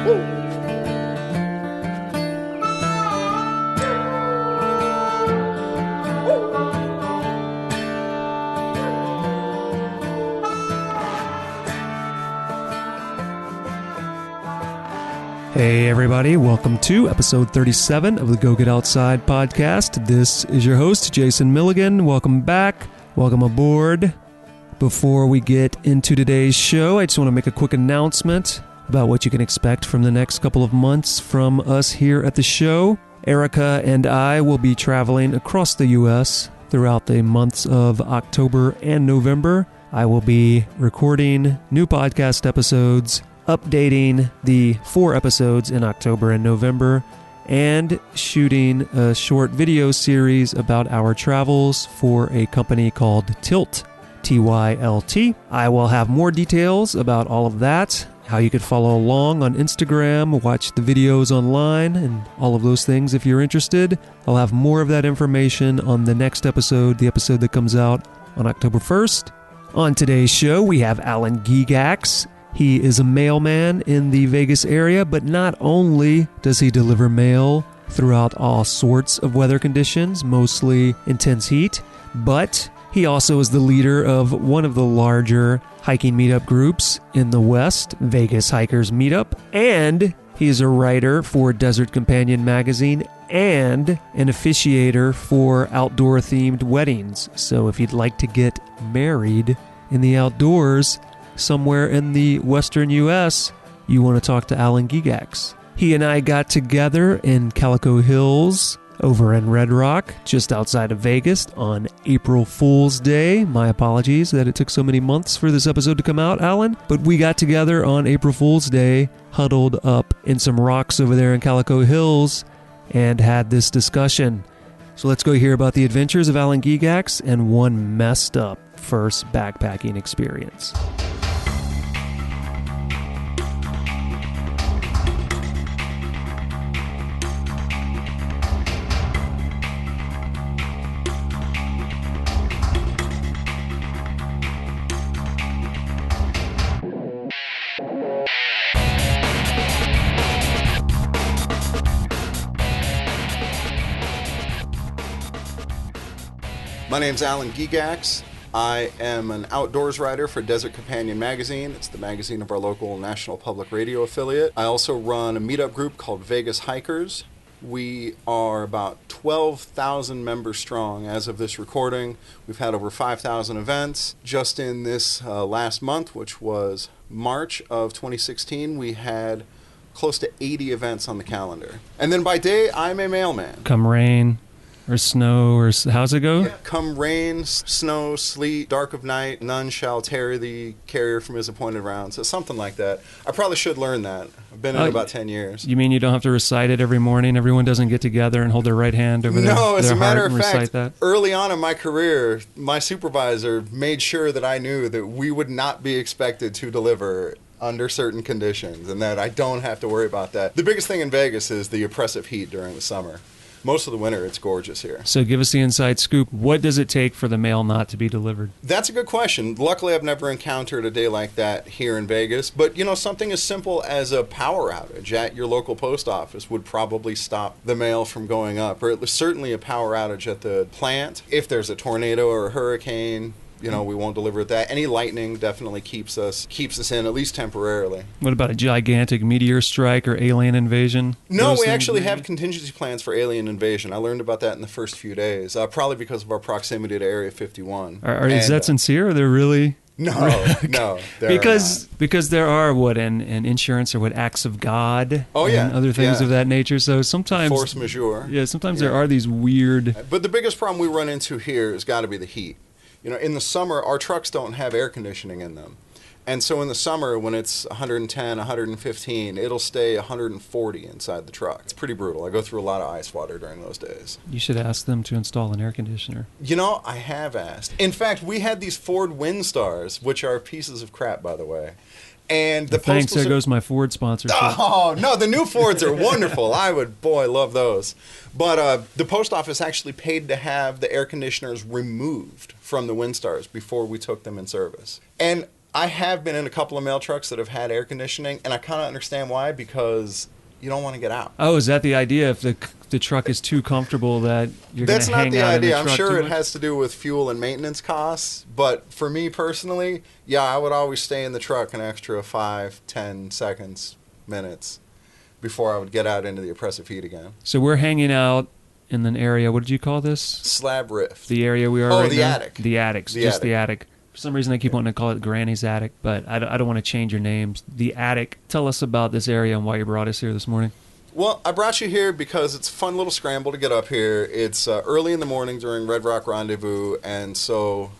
Hey everybody, welcome to episode 37 of the Go Get Outside podcast. This is your host, Jason Milligan. Welcome back. Welcome aboard. Before we get into today's show, I just want to make a quick announcement about what you can expect from the next couple of months from us here at the show. Erica and I will be traveling across the U.S. throughout the months of October and November. I will be recording new podcast episodes, updating the 4 episodes in October and November, and shooting a short video series about our travels for a company called Tilt, T-Y-L-T. I will have more details about all of that, how you could follow along on Instagram, watch the videos online, and all of those things if you're interested. I'll have more of that information on the next episode, the episode that comes out on October 1st. On today's show, we have Alan Gegax. He is a mailman in the Vegas area, but not only does he deliver mail throughout all sorts of weather conditions, mostly intense heat, but he also is the leader of one of the larger hiking meetup groups in the West, Vegas Hikers Meetup, and he is a writer for Desert Companion magazine and an officiator for outdoor-themed weddings. So if you'd like to get married in the outdoors somewhere in the western U.S., you want to talk to Alan Gegax. He and I got together in Calico Hills over in Red Rock, just outside of Vegas, on April Fool's Day. My apologies that it took so many months for this episode to come out, Alan. But we got together on April Fool's Day, huddled up in some rocks over there in Calico Hills, and had this discussion. So let's go hear about the adventures of Alan Gegax and one messed up first backpacking experience. My name's Alan Gegax. I am an outdoors writer for Desert Companion magazine. It's the magazine of our local National Public Radio affiliate. I also run a meetup group called Vegas Hikers. We are about 12,000 members strong as of this recording. We've had over 5,000 events. Just in this last month, which was March of 2016, we had close to 80 events on the calendar. And then by day, I'm a mailman. Come rain or snow, or how's it go? Yeah. Come rain, snow, sleet, dark of night, none shall tarry the carrier from his appointed round. So something like that. I probably should learn that. I've been in it about 10 years. You mean you don't have to recite it every morning? Everyone doesn't get together and hold their right hand over No, as a matter of fact, that? Early on in my career, my supervisor made sure that I knew that we would not be expected to deliver under certain conditions and that I don't have to worry about that. The biggest thing in Vegas is the oppressive heat during the summer. Most of the winter, it's gorgeous here. So give us the inside scoop. What does it take for the mail not to be delivered? That's a good question. Luckily, I've never encountered a day like that here in Vegas. But, something as simple as a power outage at your local post office would probably stop the mail from going up. Or certainly a power outage at the plant. If there's a tornado or a hurricane, we won't deliver that. Any lightning definitely keeps us in, at least temporarily. What about a gigantic meteor strike or alien invasion? No, we actually have contingency plans for alien invasion. I learned about that in the first few days, probably because of our proximity to Area 51. Is that sincere? Are they really? No. Because there are in insurance or acts of God and other things of that nature. So sometimes force majeure. Yeah, sometimes there are these weird. But the biggest problem we run into here has got to be the heat. In the summer, our trucks don't have air conditioning in them. And so in the summer, when it's 110, 115, it'll stay 140 inside the truck. It's pretty brutal. I go through a lot of ice water during those days. You should ask them to install an air conditioner. I have asked. In fact, we had these Ford Windstars, which are pieces of crap, by the way. And the thanks, there goes my Ford sponsorship. Oh, no, the new Fords are wonderful. I would, love those. But the post office actually paid to have the air conditioners removed from the Windstars before we took them in service. And I have been in a couple of mail trucks that have had air conditioning, and I kind of understand why, because you don't want to get out. Oh, is that the idea? If the truck is too comfortable that you're going to hang out in the truck? That's not the idea. I'm sure too it much? has to do with fuel and maintenance costs, but for me personally, yeah, I would always stay in the truck an extra 5, 10 seconds, minutes before I would get out into the oppressive heat again. So we're hanging out in an area. What did you call this? Slab Rift. The area we are Oh, right the now? attic. The attic. Just the attic. For some reason, I keep wanting to call it Granny's attic, but I don't want to change your names. The attic. Tell us about this area and why you brought us here this morning. Well, I brought you here because it's a fun little scramble to get up here. It's early in the morning during Red Rock Rendezvous, and so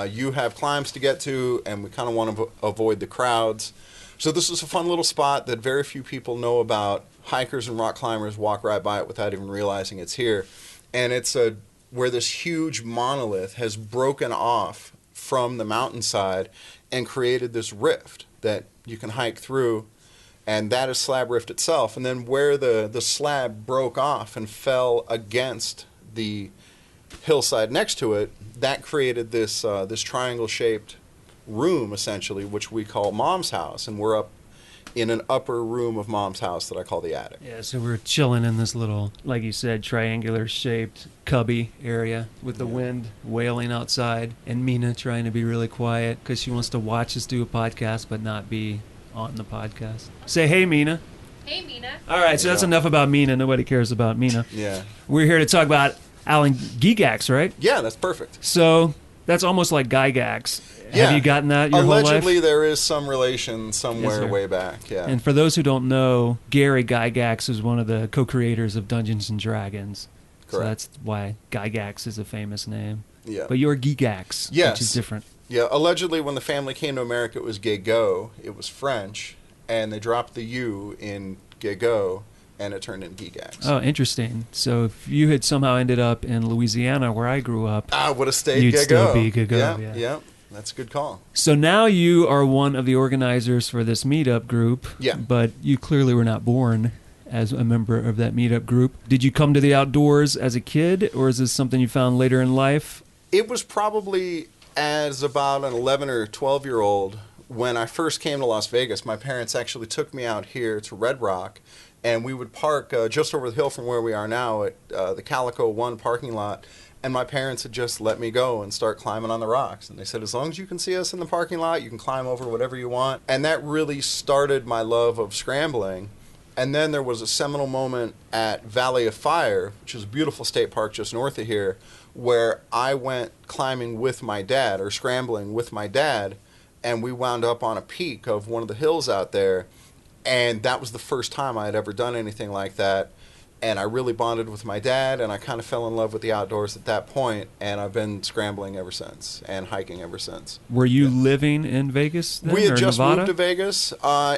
you have climbs to get to, and we kind of want to avoid the crowds. So this is a fun little spot that very few people know about. Hikers and rock climbers walk right by it without even realizing it's here. And it's where this huge monolith has broken off from the mountainside and created this rift that you can hike through, and that is Slab Rift itself. And then where the slab broke off and fell against the hillside next to it, that created this this triangle-shaped room, essentially, which we call Mom's house, and we're up in an upper room of Mom's house that I call the attic. Yeah, so we're chilling in this little, like you said, triangular-shaped cubby area with the wind wailing outside, and Mina trying to be really quiet because she wants to watch us do a podcast but not be on the podcast. Say, hey, Mina. Hey, Mina. All right, so that's enough about Mina. Nobody cares about Mina. Yeah. We're here to talk about Alan Gegax, right? Yeah, that's perfect. So that's almost like Gygax. Yeah. Have you gotten that your whole life? Allegedly, there is some relation somewhere Yes, way back. Yeah. And for those who don't know, Gary Gygax is one of the co-creators of Dungeons and Dragons. Correct. So that's why Gygax is a famous name. Yeah. But you're Gegax, Yes. which is different. Yeah, allegedly when the family came to America, it was Gego. It was French, and they dropped the U in Gego, and it turned into Gegax. Oh, interesting. So if you had somehow ended up in Louisiana, where I grew up, I would have stayed you'd Gego. still be Gego. Yeah, yeah, that's a good call. So now you are one of the organizers for this meetup group. Yeah. But you clearly were not born as a member of that meetup group. Did you come to the outdoors as a kid, or is this something you found later in life? It was probably as about an 11 or 12-year-old when I first came to Las Vegas. My parents actually took me out here to Red Rock, and we would park just over the hill from where we are now at the Calico 1 parking lot. And my parents had just let me go and start climbing on the rocks. And they said, as long as you can see us in the parking lot, you can climb over whatever you want. And that really started my love of scrambling. And then there was a seminal moment at Valley of Fire, which is a beautiful state park just north of here, where I went climbing with my dad, or scrambling with my dad, and we wound up on a peak of one of the hills out there. And that was the first time I had ever done anything like that. And I really bonded with my dad, and I kind of fell in love with the outdoors at that point, and I've been scrambling ever since and hiking ever since. Were you living in Vegas then, We had or just Nevada? moved to Vegas.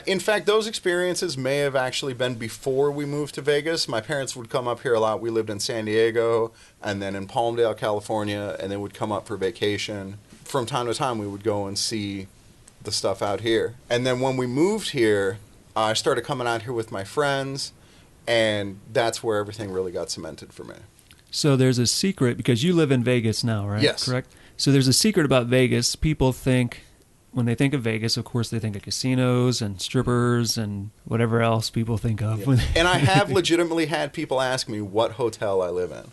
In fact, those experiences may have actually been before we moved to Vegas. My parents would come up here a lot. We lived in San Diego and then in Palmdale, California, and they would come up for vacation. From time to time, we would go and see the stuff out here. And then when we moved here, I started coming out here with my friends, and that's where everything really got cemented for me. So there's a secret, because you live in Vegas now, right? Yes. Correct? So there's a secret about Vegas. People think, when they think of Vegas, of course, they think of casinos and strippers and whatever else people think of. Yeah. And I have legitimately had people ask me what hotel I live in.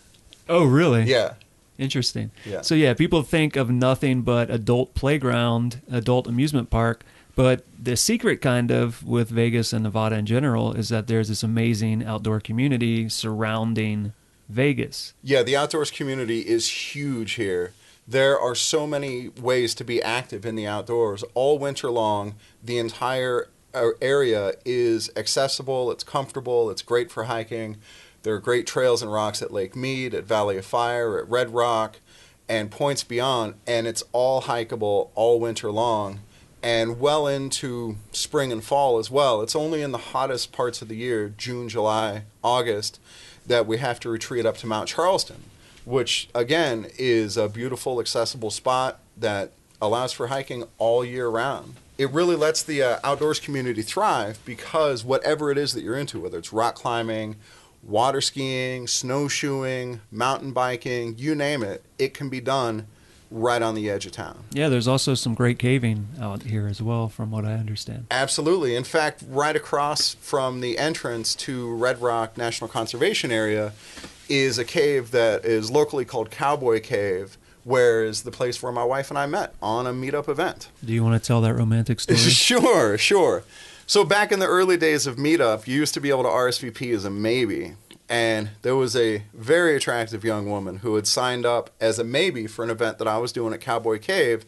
Oh, really? Yeah. Interesting. Yeah. So yeah, people think of nothing but adult playground, adult amusement park. But the secret kind of with Vegas and Nevada in general is that there's this amazing outdoor community surrounding Vegas. Yeah, the outdoors community is huge here. There are so many ways to be active in the outdoors. All winter long, the entire area is accessible, it's comfortable, it's great for hiking. There are great trails and rocks at Lake Mead, at Valley of Fire, at Red Rock, and points beyond, and it's all hikeable all winter long. And well into spring and fall as well. It's only in the hottest parts of the year, June, July, August, that we have to retreat up to Mount Charleston, which, again, is a beautiful, accessible spot that allows for hiking all year round. It really lets the outdoors community thrive because whatever it is that you're into, whether it's rock climbing, water skiing, snowshoeing, mountain biking, you name it, it can be done right on the edge of town. Yeah, there's also some great caving out here as well, from what I understand. Absolutely. In fact, right across from the entrance to Red Rock National Conservation Area is a cave that is locally called Cowboy Cave, where is the place where my wife and I met on a Meetup event. Do you want to tell that romantic story? Sure. So back in the early days of Meetup, you used to be able to RSVP as a maybe. And there was a very attractive young woman who had signed up as a maybe for an event that I was doing at Cowboy Cave,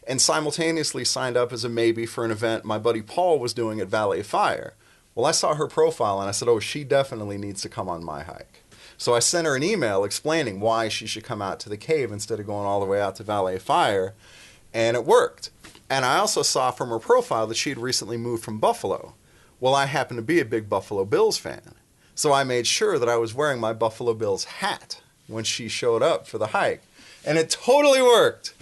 and simultaneously signed up as a maybe for an event my buddy Paul was doing at Valley of Fire. Well, I saw her profile and I said, oh, she definitely needs to come on my hike. So I sent her an email explaining why she should come out to the cave instead of going all the way out to Valley of Fire, and it worked. And I also saw from her profile that she had recently moved from Buffalo. Well, I happen to be a big Buffalo Bills fan. So I made sure that I was wearing my Buffalo Bills hat when she showed up for the hike. And it totally worked.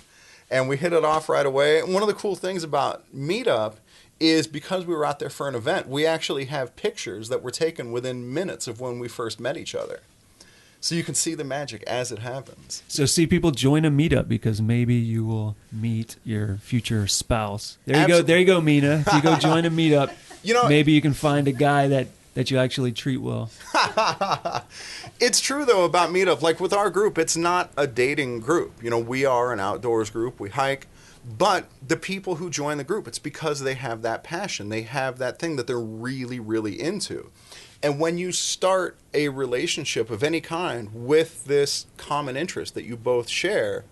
And we hit it off right away. And one of the cool things about Meetup is because we were out there for an event, we actually have pictures that were taken within minutes of when we first met each other. So you can see the magic as it happens. So see people join a Meetup because maybe you will meet your future spouse. There you go. There you go, Mina. If you go join a Meetup, maybe you can find a guy that you actually treat well. It's true, though, about Meetup. Like with our group, it's not a dating group. We are an outdoors group. We hike. But the people who join the group, it's because they have that passion. They have that thing that they're really, really into. And when you start a relationship of any kind with this common interest that you both share,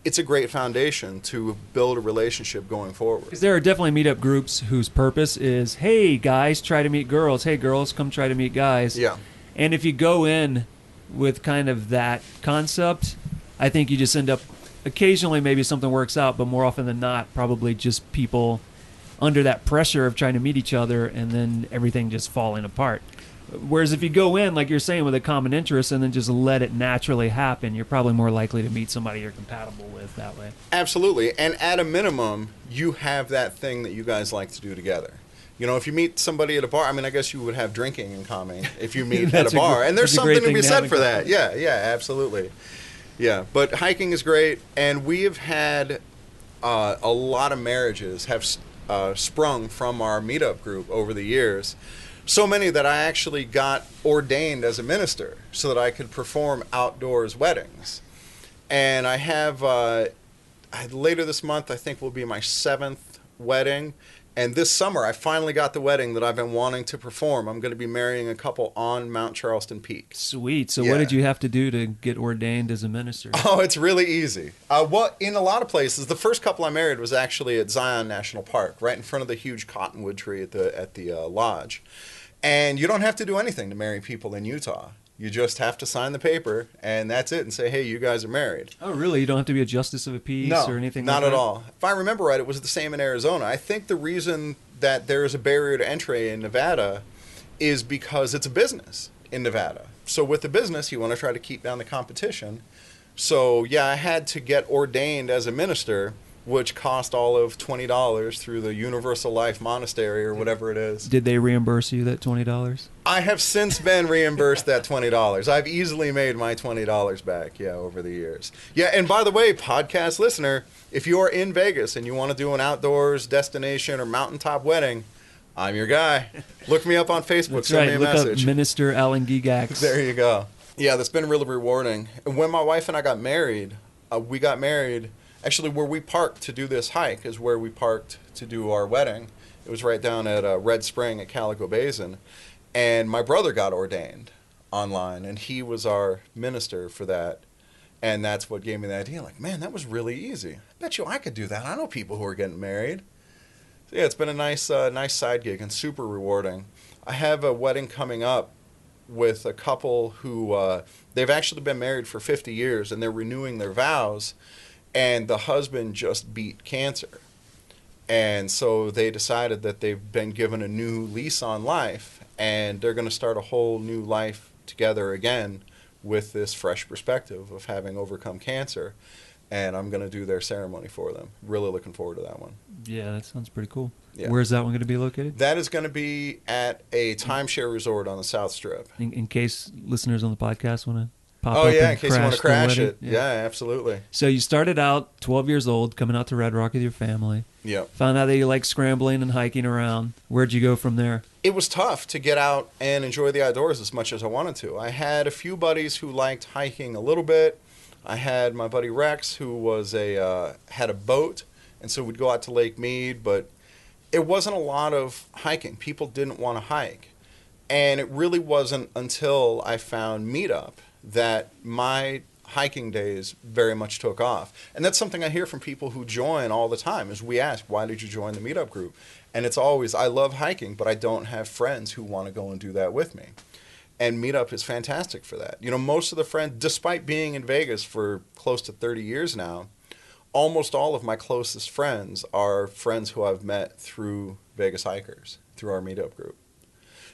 it's a great foundation to build a relationship going forward. Because there are definitely Meetup groups whose purpose is, hey, guys, try to meet girls. Hey, girls, come try to meet guys. Yeah. And if you go in with kind of that concept, I think you just end up, occasionally maybe something works out, but more often than not, probably just people under that pressure of trying to meet each other and then everything just falling apart. Whereas if you go in, like you're saying, with a common interest and then just let it naturally happen, you're probably more likely to meet somebody you're compatible with that way. Absolutely. And at a minimum, you have that thing that you guys like to do together. If you meet somebody at a bar, I guess you would have drinking in common if you meet at a bar. And there's something to be said for that. Yeah, absolutely. Yeah, but hiking is great. And we have had a lot of marriages have sprung from our Meetup group over the years. So many that I actually got ordained as a minister so that I could perform outdoors weddings. And I have, later this month, I think will be my 7th wedding. And this summer, I finally got the wedding that I've been wanting to perform. I'm going to be marrying a couple on Mount Charleston Peak. Sweet. So what did you have to do to get ordained as a minister? Oh, it's really easy. In a lot of places, the first couple I married was actually at Zion National Park, right in front of the huge cottonwood tree at the lodge. And you don't have to do anything to marry people in Utah. You just have to sign the paper, and that's it, and say, hey, you guys are married. Oh, really? You don't have to be a justice of a peace or anything like that? No, not at all. If I remember right, it was the same in Arizona. I think the reason that there is a barrier to entry in Nevada is because it's a business in Nevada. So with the business, you want to try to keep down the competition. So, yeah, I had to get ordained as a minister, which cost all of $20 through the Universal Life Monastery or whatever it is. Did they reimburse you that $20? I have since been reimbursed that $20. I've easily made my $20 back, over the years. Yeah, and by the way, podcast listener, if you are in Vegas and you want to do an outdoors destination or mountaintop wedding, I'm your guy. Look me up on Facebook, send me a message. Look up Minister Alan Gegax. There you go. Yeah, that's been really rewarding. And when my wife and I got married, we got married... Actually, where we parked to do this hike is where we parked to do our wedding. It was right down at Red Spring at Calico Basin. And my brother got ordained online, and he was our minister for that. And that's what gave me the idea. Like, man, that was really easy. I bet you I could do that. I know people who are getting married. So, yeah, it's been a nice side gig and super rewarding. I have a wedding coming up with a couple who they've actually been married for 50 years, and they're renewing their vows. And the husband just beat cancer. And so they decided that they've been given a new lease on life, and they're going to start a whole new life together again with this fresh perspective of having overcome cancer. And I'm going to do their ceremony for them. Really looking forward to that one. Yeah, that sounds pretty cool. Yeah. Where's that one going to be located? That is going to be at a timeshare resort on the South Strip. In case listeners on the podcast want to pop Oh, up yeah, and in case you want to crash crash the it. wedding. Yeah, absolutely. So you started out 12 years old, coming out to Red Rock with your family. Yep. Found out that you like scrambling and hiking around. Where'd you go from there? It was tough to get out and enjoy the outdoors as much as I wanted to. I had a few buddies who liked hiking a little bit. I had my buddy Rex, who was had a boat, and so we'd go out to Lake Mead, but it wasn't a lot of hiking. People didn't want to hike. And it really wasn't until I found Meetup that my hiking days very much took off. And that's something I hear from people who join all the time is we ask, why did you join the Meetup group? And it's always, I love hiking, but I don't have friends who want to go and do that with me. And Meetup is fantastic for that. You know, most of the friends, despite being in Vegas for close to 30 years now, almost all of my closest friends are friends who I've met through Vegas Hikers, through our Meetup group.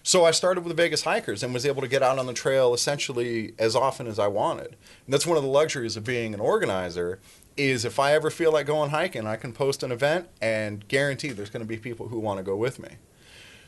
So I started with the Vegas Hikers and was able to get out on the trail essentially as often as I wanted. And that's one of the luxuries of being an organizer is if I ever feel like going hiking, I can post an event and guarantee there's going to be people who want to go with me.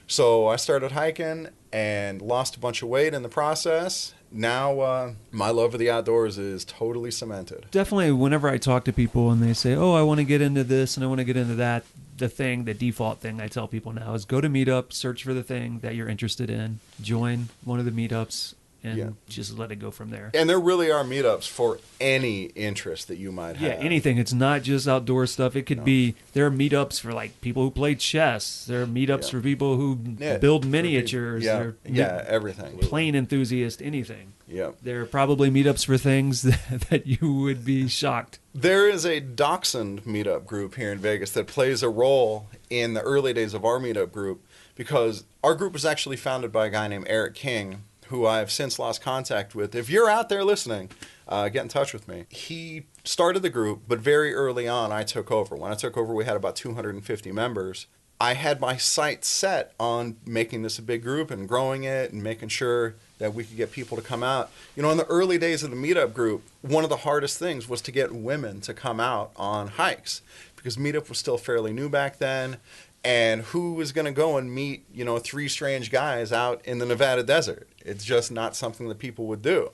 So I started hiking and lost a bunch of weight in the process. Now my love of the outdoors is totally cemented. Definitely, whenever I talk to people and they say, oh, I want to get into this and I want to get into that, the default thing I tell people now is go to Meetup, search for the thing that you're interested in, join one of the meetups, and just let it go from there. And there really are meetups for any interest that you might have. Yeah, anything. It's not just outdoor stuff. It could be, there are meetups for like people who play chess. There are meetups for people who build miniatures. Everything. Plane enthusiast, anything. Yeah. There are probably meetups for things that you would be shocked. There is a Dachshund meetup group here in Vegas that plays a role in the early days of our meetup group because our group was actually founded by a guy named Eric King, who I've since lost contact with. If you're out there listening, get in touch with me. He started the group, but very early on I took over. When I took over, we had about 250 members. I had my sights set on making this a big group and growing it and making sure that we could get people to come out. You know, in the early days of the Meetup group, one of the hardest things was to get women to come out on hikes because Meetup was still fairly new back then. And who was going to go and meet, you know, 3 strange guys out in the Nevada desert? It's just not something that people would do.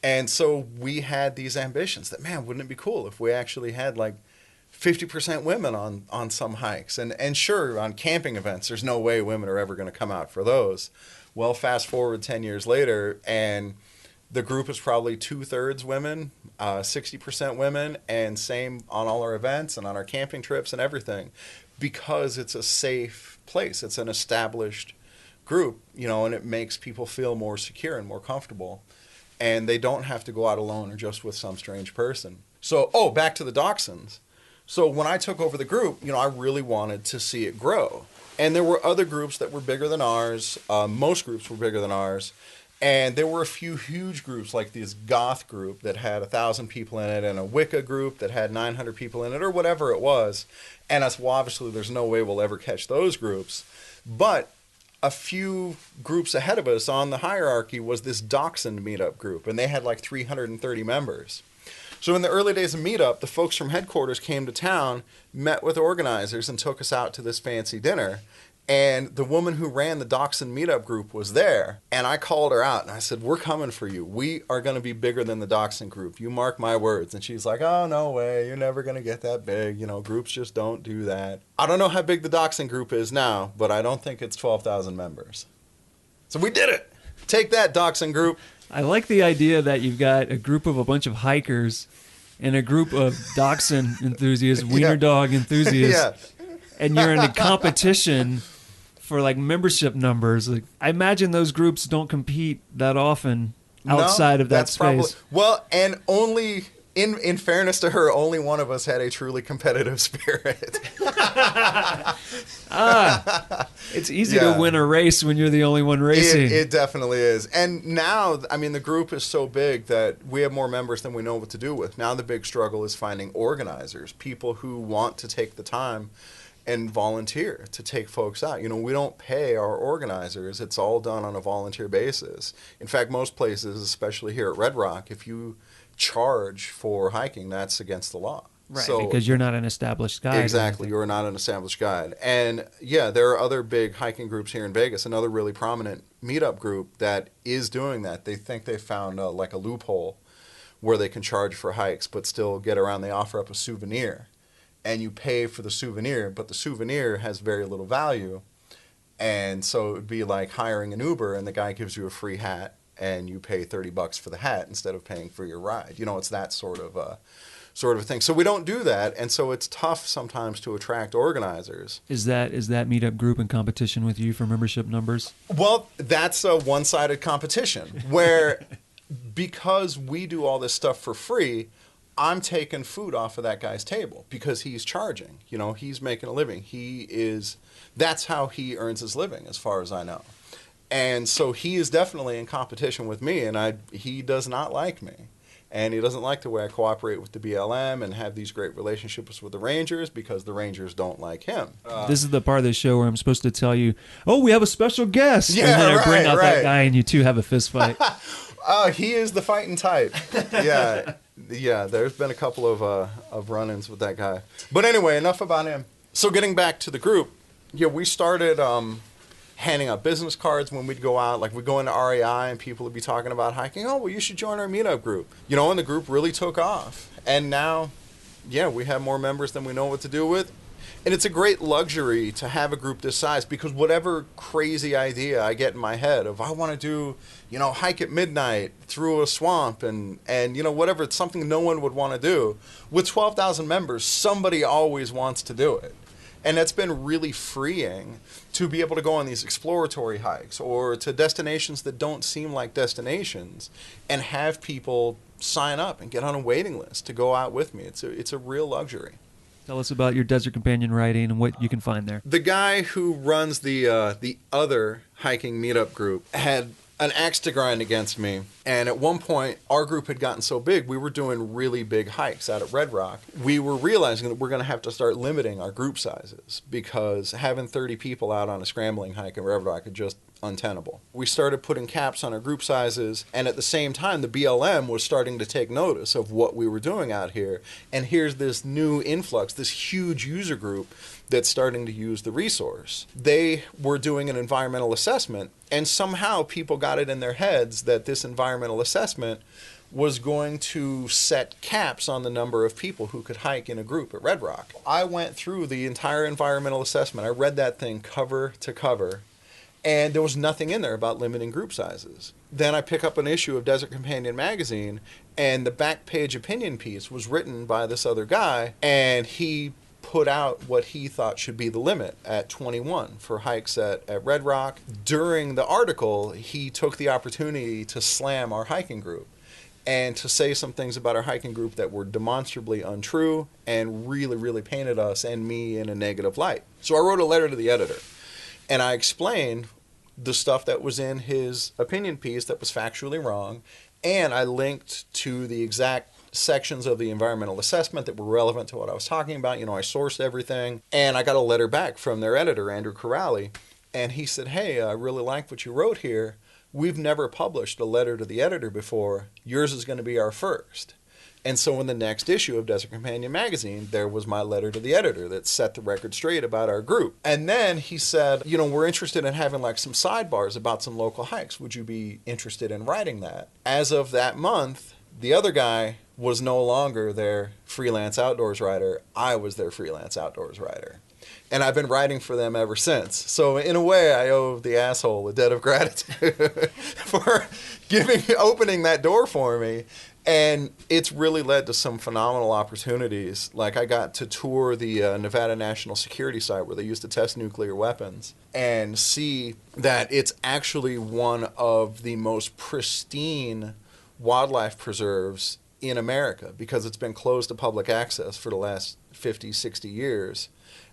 And so we had these ambitions that, man, wouldn't it be cool if we actually had like 50% women on some hikes? And sure, on camping events, there's no way women are ever going to come out for those. Well, fast forward 10 years later, and the group is probably 2/3 women, 60% women, and same on all our events and on our camping trips and everything. Because it's a safe place. It's an established group, you know, and it makes people feel more secure and more comfortable. And they don't have to go out alone or just with some strange person. So, back to the Dachshunds. So when I took over the group, you know, I really wanted to see it grow. And there were other groups that were bigger than ours. Most groups were bigger than ours. And there were a few huge groups like this goth group that had 1,000 people in it and a Wicca group that had 900 people in it or whatever it was. And obviously there's no way we'll ever catch those groups. But a few groups ahead of us on the hierarchy was this Dachshund meetup group. And they had like 330 members. So in the early days of Meetup, the folks from headquarters came to town, met with organizers, and took us out to this fancy dinner. And the woman who ran the Dachshund meetup group was there. And I called her out and I said, we're coming for you. We are going to be bigger than the Dachshund group. You mark my words. And she's like, oh, no way. You're never going to get that big. You know, groups just don't do that. I don't know how big the Dachshund group is now, but I don't think it's 12,000 members. So we did it. Take that, Dachshund group. I like the idea that you've got a group of a bunch of hikers and a group of Dachshund enthusiasts, wiener dog enthusiasts. And you're in a competition for like membership numbers. Like, I imagine those groups don't compete that often outside of that space. Well, and only in fairness to her, only one of us had a truly competitive spirit. It's easy to win a race when you're the only one racing. It definitely is. And now, I mean, the group is so big that we have more members than we know what to do with. Now the big struggle is finding organizers, people who want to take the time and volunteer to take folks out. You know, we don't pay our organizers. It's all done on a volunteer basis. In fact, most places, especially here at Red Rock, if you charge for hiking, that's against the law. Right, So, because you're not an established guide. exactly, you're not an established guide. And yeah, there are other big hiking groups here in Vegas, another really prominent meetup group that is doing that. They think they found like a loophole where they can charge for hikes but still get around. They offer up a souvenir, and you pay for the souvenir, but the souvenir has very little value. And so it would be like hiring an Uber, and the guy gives you a free hat, and you pay $30 for the hat instead of paying for your ride. You know, it's that sort of thing. So we don't do that, and so it's tough sometimes to attract organizers. Is that meetup group in competition with you for membership numbers? Well, that's a one-sided competition where because we do all this stuff for free, I'm taking food off of that guy's table because he's charging. You know, he's making a living. That's how he earns his living, as far as I know. And so he is definitely in competition with me, and he does not like me. And he doesn't like the way I cooperate with the BLM and have these great relationships with the Rangers because the Rangers don't like him. This is the part of the show where I'm supposed to tell you, oh, we have a special guest. Yeah, and then I bring right, out right. that guy and you two have a fist fight. He is the fighting type. Yeah, there's been a couple of run-ins with that guy. But anyway, enough about him. So getting back to the group, we started handing out business cards when we'd go out. Like, we'd go into REI and people would be talking about hiking. Oh, well, you should join our meetup group. You know, and the group really took off. And now, we have more members than we know what to do with. And it's a great luxury to have a group this size because whatever crazy idea I get in my head of I want to do, hike at midnight through a swamp and whatever, it's something no one would want to do. With 12,000 members, somebody always wants to do it. And that's been really freeing to be able to go on these exploratory hikes or to destinations that don't seem like destinations and have people sign up and get on a waiting list to go out with me. It's a real luxury. Tell us about your Desert Companion writing and what you can find there. The guy who runs the other hiking meetup group had an axe to grind against me. And at one point, our group had gotten so big, we were doing really big hikes out at Red Rock. We were realizing that we're going to have to start limiting our group sizes because having 30 people out on a scrambling hike at Red Rock is just untenable. We started putting caps on our group sizes, and at the same time, the BLM was starting to take notice of what we were doing out here. And here's this new influx, this huge user group that's starting to use the resource. They were doing an environmental assessment, and somehow people got it in their heads that this environmental assessment was going to set caps on the number of people who could hike in a group at Red Rock. I went through the entire environmental assessment. I read that thing cover to cover, and there was nothing in there about limiting group sizes. Then I pick up an issue of Desert Companion magazine, and the back page opinion piece was written by this other guy, and he put out what he thought should be the limit at 21 for hikes at Red Rock. During the article, he took the opportunity to slam our hiking group and to say some things about our hiking group that were demonstrably untrue and really, really painted us and me in a negative light. So I wrote a letter to the editor, and I explained the stuff that was in his opinion piece that was factually wrong, and I linked to the exact sections of the environmental assessment that were relevant to what I was talking about. I sourced everything, and I got a letter back from their editor, Andrew Corrali, and he said, hey, I really like what you wrote here. We've never published a letter to the editor before. Yours is going to be our first. And so in the next issue of Desert Companion magazine, there was my letter to the editor that set the record straight about our group. And then he said, we're interested in having like some sidebars about some local hikes. Would you be interested in writing that? As of that month, the other guy was no longer their freelance outdoors writer. I was their freelance outdoors writer. And I've been writing for them ever since. So in a way, I owe the asshole a debt of gratitude for opening that door for me. And it's really led to some phenomenal opportunities. Like, I got to tour the Nevada National Security Site where they used to test nuclear weapons and see that it's actually one of the most pristine wildlife preserves in America because it's been closed to public access for the last 50, 60 years.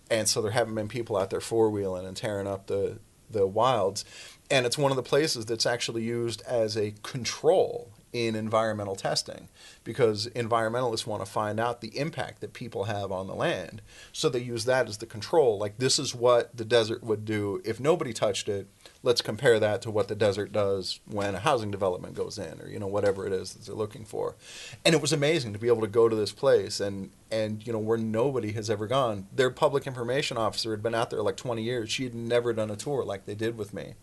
And so there haven't been people out there four-wheeling and tearing up the wilds. And it's one of the places that's actually used as a control in environmental testing because environmentalists want to find out the impact that people have on the land. So they use that as the control. Like, this is what the desert would do if nobody touched it. let's compare that to what the desert does when a housing development goes in, or, whatever it is that they're looking for. And it was amazing to be able to go to this place and where nobody has ever gone. Their public information officer had been out there like 20 years. She had never done a tour like they did with me,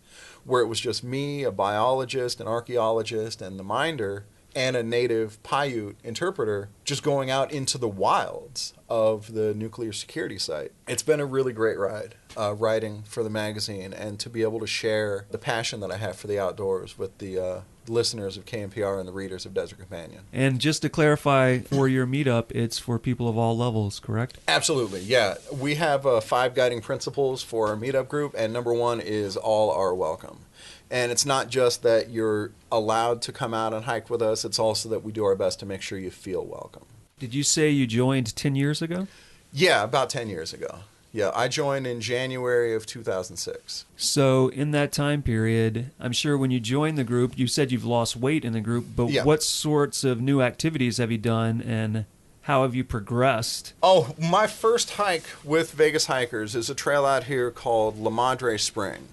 where it was just me, a biologist, an archaeologist, and the minder, and a native Paiute interpreter just going out into the wilds of the nuclear security site. It's been a really great ride, writing for the magazine, and to be able to share the passion that I have for the outdoors with the listeners of KNPR and the readers of Desert Companion. And just to clarify, for your meetup, it's for people of all levels, correct? Absolutely, yeah. We have 5 guiding principles for our meetup group, and number 1 is all are welcome. And it's not just that you're allowed to come out and hike with us, it's also that we do our best to make sure you feel welcome. Did you say you joined 10 years ago? Yeah, about 10 years ago. Yeah, I joined in January of 2006. So in that time period, I'm sure when you joined the group, you said you've lost weight in the group, but what sorts of new activities have you done, and how have you progressed? Oh, my first hike with Vegas Hikers is a trail out here called La Madre Spring.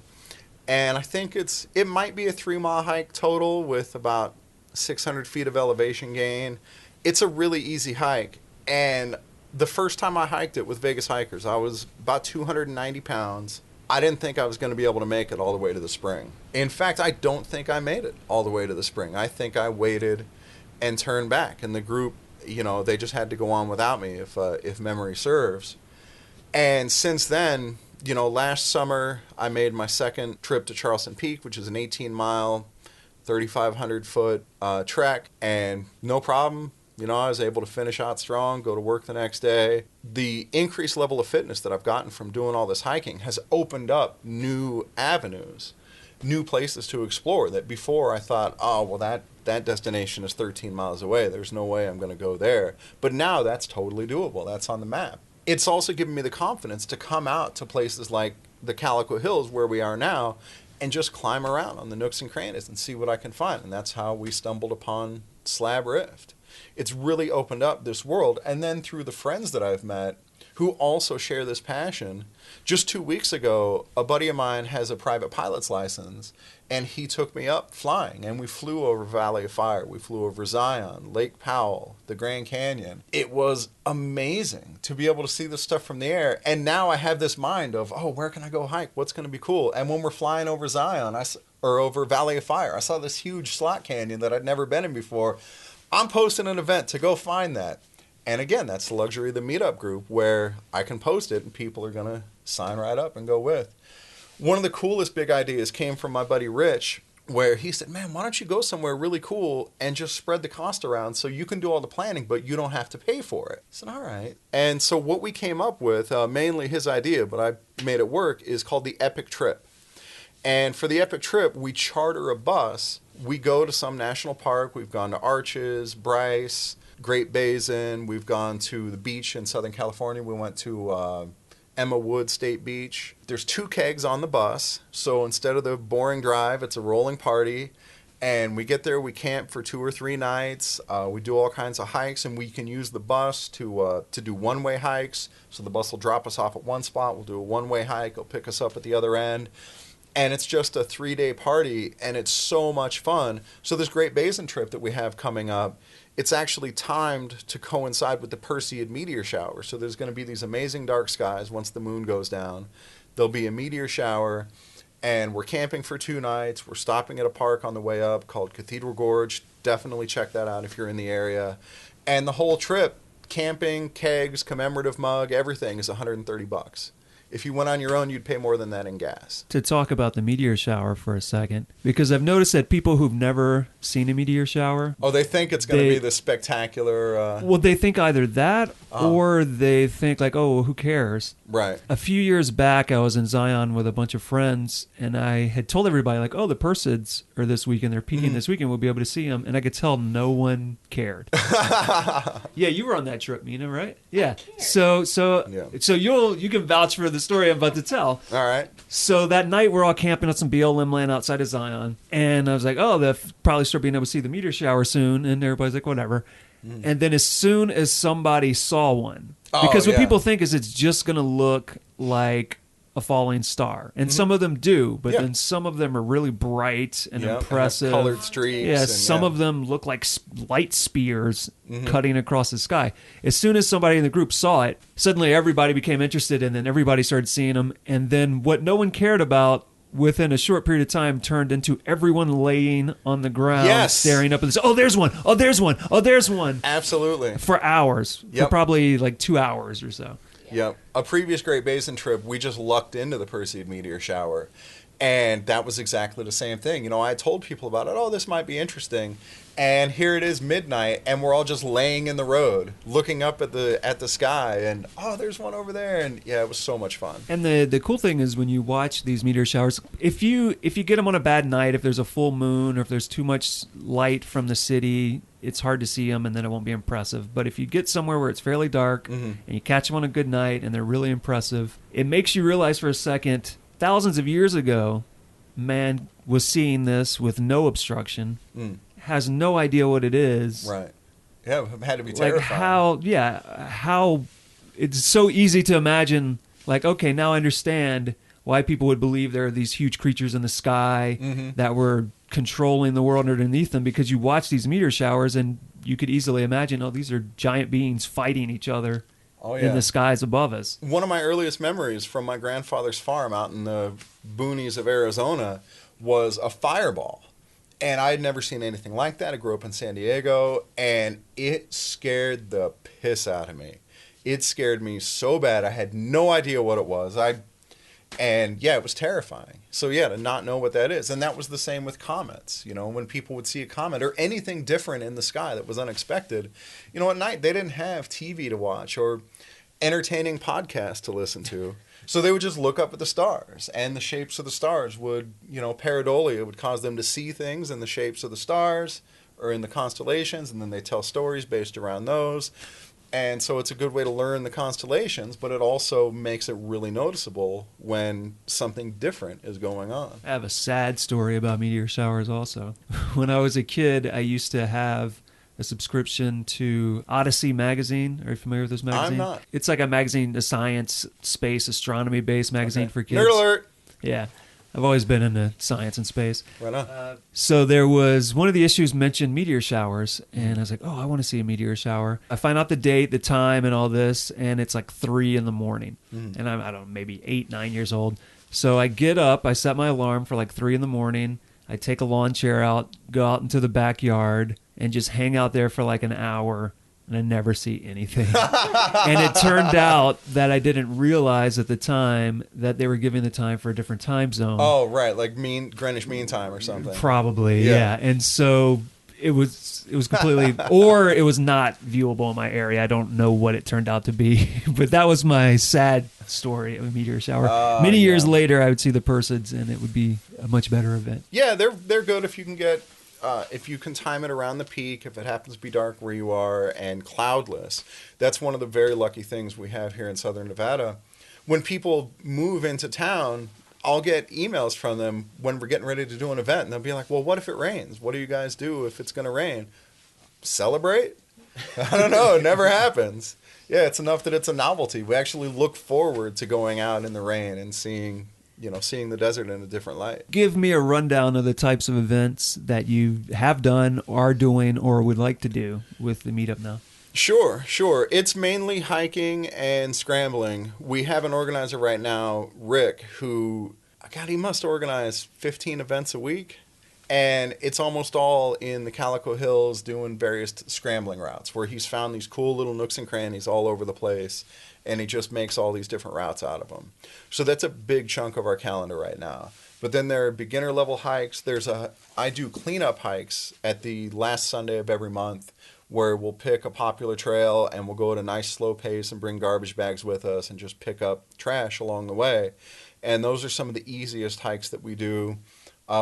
And I think it might be a 3-mile hike total with about 600 feet of elevation gain. It's a really easy hike. And the first time I hiked it with Vegas Hikers, I was about 290 pounds. I didn't think I was going to be able to make it all the way to the spring. In fact, I don't think I made it all the way to the spring. I think I waited and turned back. And the group, they just had to go on without me if memory serves. And since then, last summer, I made my second trip to Charleston Peak, which is an 18-mile, 3,500-foot trek, and no problem. I was able to finish out strong, go to work the next day. The increased level of fitness that I've gotten from doing all this hiking has opened up new avenues, new places to explore that before I thought, oh, well, that destination is 13 miles away. There's no way I'm going to go there. But now that's totally doable. That's on the map. It's also given me the confidence to come out to places like the Calico Hills, where we are now, and just climb around on the nooks and crannies and see what I can find. And that's how we stumbled upon Slab Rift. It's really opened up this world. And then through the friends that I've met who also share this passion, just 2 weeks ago, a buddy of mine has a private pilot's license, and he took me up flying, and we flew over Valley of Fire. We flew over Zion, Lake Powell, the Grand Canyon. It was amazing to be able to see this stuff from the air. And now I have this mind of, oh, where can I go hike? What's going to be cool? And when we're flying over Zion, or over Valley of Fire, I saw this huge slot canyon that I'd never been in before. I'm posting an event to go find that. And again, that's the luxury of the meetup group, where I can post it and people are going to sign right up and go with. One of the coolest big ideas came from my buddy Rich, where he said, man, why don't you go somewhere really cool and just spread the cost around so you can do all the planning, but you don't have to pay for it. I said, all right. And so what we came up with, mainly his idea, but I made it work, is called the Epic Trip. And for the Epic Trip, we charter a bus. We go to some national park. We've gone to Arches, Bryce, Great Basin. We've gone to the beach in Southern California. We went to Emma Wood State Beach. There's 2 kegs on the bus, so instead of the boring drive, it's a rolling party. And we get there, we camp for 2 or 3 nights. We do all kinds of hikes, and we can use the bus to do one-way hikes. So the bus will drop us off at one spot. We'll do a one-way hike. It'll pick us up at the other end. And it's just a 3-day party, and it's so much fun. So this Great Basin trip that we have coming up, it's actually timed to coincide with the Perseid meteor shower. So there's going to be these amazing dark skies once the moon goes down. There'll be a meteor shower, and we're camping for 2 nights. We're stopping at a park on the way up called Cathedral Gorge. Definitely check that out if you're in the area. And the whole trip, camping, kegs, commemorative mug, everything is $130. If you went on your own, you'd pay more than that in gas. To talk about the meteor shower for a second, because I've noticed that people who've never seen a meteor shower... Oh, they think it's going to be this spectacular... Well, they think either that or they think like, oh, who cares? Right. A few years back, I was in Zion with a bunch of friends, and I had told everybody like, oh, the Perseids are this weekend. They're peaking this weekend. We'll be able to see them. And I could tell no one cared. Yeah, you were on that trip, Mina, right? Yeah. So you can vouch for the story I'm about to tell. All right. So that night we're all camping on some BLM land outside of Zion, and I was like, oh, they'll probably start being able to see the meteor shower soon, and everybody's like, whatever. And then as soon as somebody saw one, because what people think is it's just going to look like a falling star. And some of them do, but Yeah. then some of them are really bright and Yep, impressive. have colored streaks. Yeah, and, some of them look like light spears cutting across the sky. As soon as somebody in the group saw it, suddenly everybody became interested, and then everybody started seeing them. And then what no one cared about within a short period of time turned into everyone laying on the ground, Yes. staring up at this. Oh, there's one. Oh, there's one. Oh, there's one. Absolutely. For hours. Yep. For probably like 2 hours or so. Yep. A previous Great Basin trip, we just lucked into the Perseid meteor shower. And that was exactly the same thing. You know, I told people about it. Oh, this might be interesting. And here it is midnight, and we're all just laying in the road, looking up at the sky, and oh, there's one over there. And yeah, it was so much fun. And the cool thing is when you watch these meteor showers, if you get them on a bad night, if there's a full moon or if there's too much light from the city, it's hard to see them, and then it won't be impressive. But if you get somewhere where it's fairly dark and you catch them on a good night and they're really impressive, it makes you realize for a second, thousands of years ago, man was seeing this with no obstruction, has no idea what it is. Right. Yeah, it had to be terrifying. How it's so easy to imagine, like, okay, now I understand why people would believe there are these huge creatures in the sky that were controlling the world underneath them, because you watch these meteor showers and you could easily imagine, oh, these are giant beings fighting each other in the skies above us. One of my earliest memories from my grandfather's farm out in the boonies of Arizona was a fireball. And I had never seen anything like that. I grew up in San Diego, and it scared the piss out of me. It scared me so bad. I had no idea what it was. And yeah, it was terrifying. So yeah, to not know what that is. And that was the same with comets. You know, when people would see a comet or anything different in the sky that was unexpected, you know, at night they didn't have TV to watch or entertaining podcasts to listen to. So they would just look up at the stars, and the shapes of the stars would, you know, pareidolia would cause them to see things in the shapes of the stars or in the constellations, and then they tell stories based around those. And so it's a good way to learn the constellations, but it also makes it really noticeable when something different is going on. I have a sad story about meteor showers also. When I was a kid, I used to have a subscription to Odyssey magazine. Are you familiar with this magazine? I'm not. It's like a magazine, a science, space, astronomy-based magazine for kids. Nerd alert! Yeah. I've always been into science and space. Right on. So there was, one of the issues mentioned meteor showers, and I was like, oh, I want to see a meteor shower. I find out the date, the time, and all this, and it's like 3 in the morning. And I'm, I don't know, maybe 8, 9 years old. So I get up, I set my alarm for like 3 in the morning. I take a lawn chair out, go out into the backyard, and just hang out there for like an hour, and I never see anything. And it turned out that I didn't realize at the time that they were giving the time for a different time zone. Oh, right, like Greenwich Mean Time or something. Probably, yeah. And so it was completely, or it was not viewable in my area. I don't know what it turned out to be, but that was my sad story of a meteor shower. Many years later, I would see the Perseids, and it would be a much better event. Yeah, they're good if you can get. If you can time it around the peak, if it happens to be dark where you are and cloudless. That's one of the very lucky things we have here in Southern Nevada. When people move into town, I'll get emails from them when we're getting ready to do an event, and they'll be like, well, what if it rains? What do you guys do if it's going to rain? Celebrate? I don't know. It never happens. Yeah, it's enough that it's a novelty. We actually look forward to going out in the rain and seeing the desert in a different light. Give me a rundown of the types of events that you have done, are doing, or would like to do with the Meetup now. Sure. It's mainly hiking and scrambling. We have an organizer right now, Rick, who, God, he must organize 15 events a week. And it's almost all in the Calico Hills doing various scrambling routes where he's found these cool little nooks and crannies all over the place. And he just makes all these different routes out of them. So that's a big chunk of our calendar right now. But then there are beginner level hikes. I do cleanup hikes at the last Sunday of every month where we'll pick a popular trail and we'll go at a nice slow pace and bring garbage bags with us and just pick up trash along the way. And those are some of the easiest hikes that we do.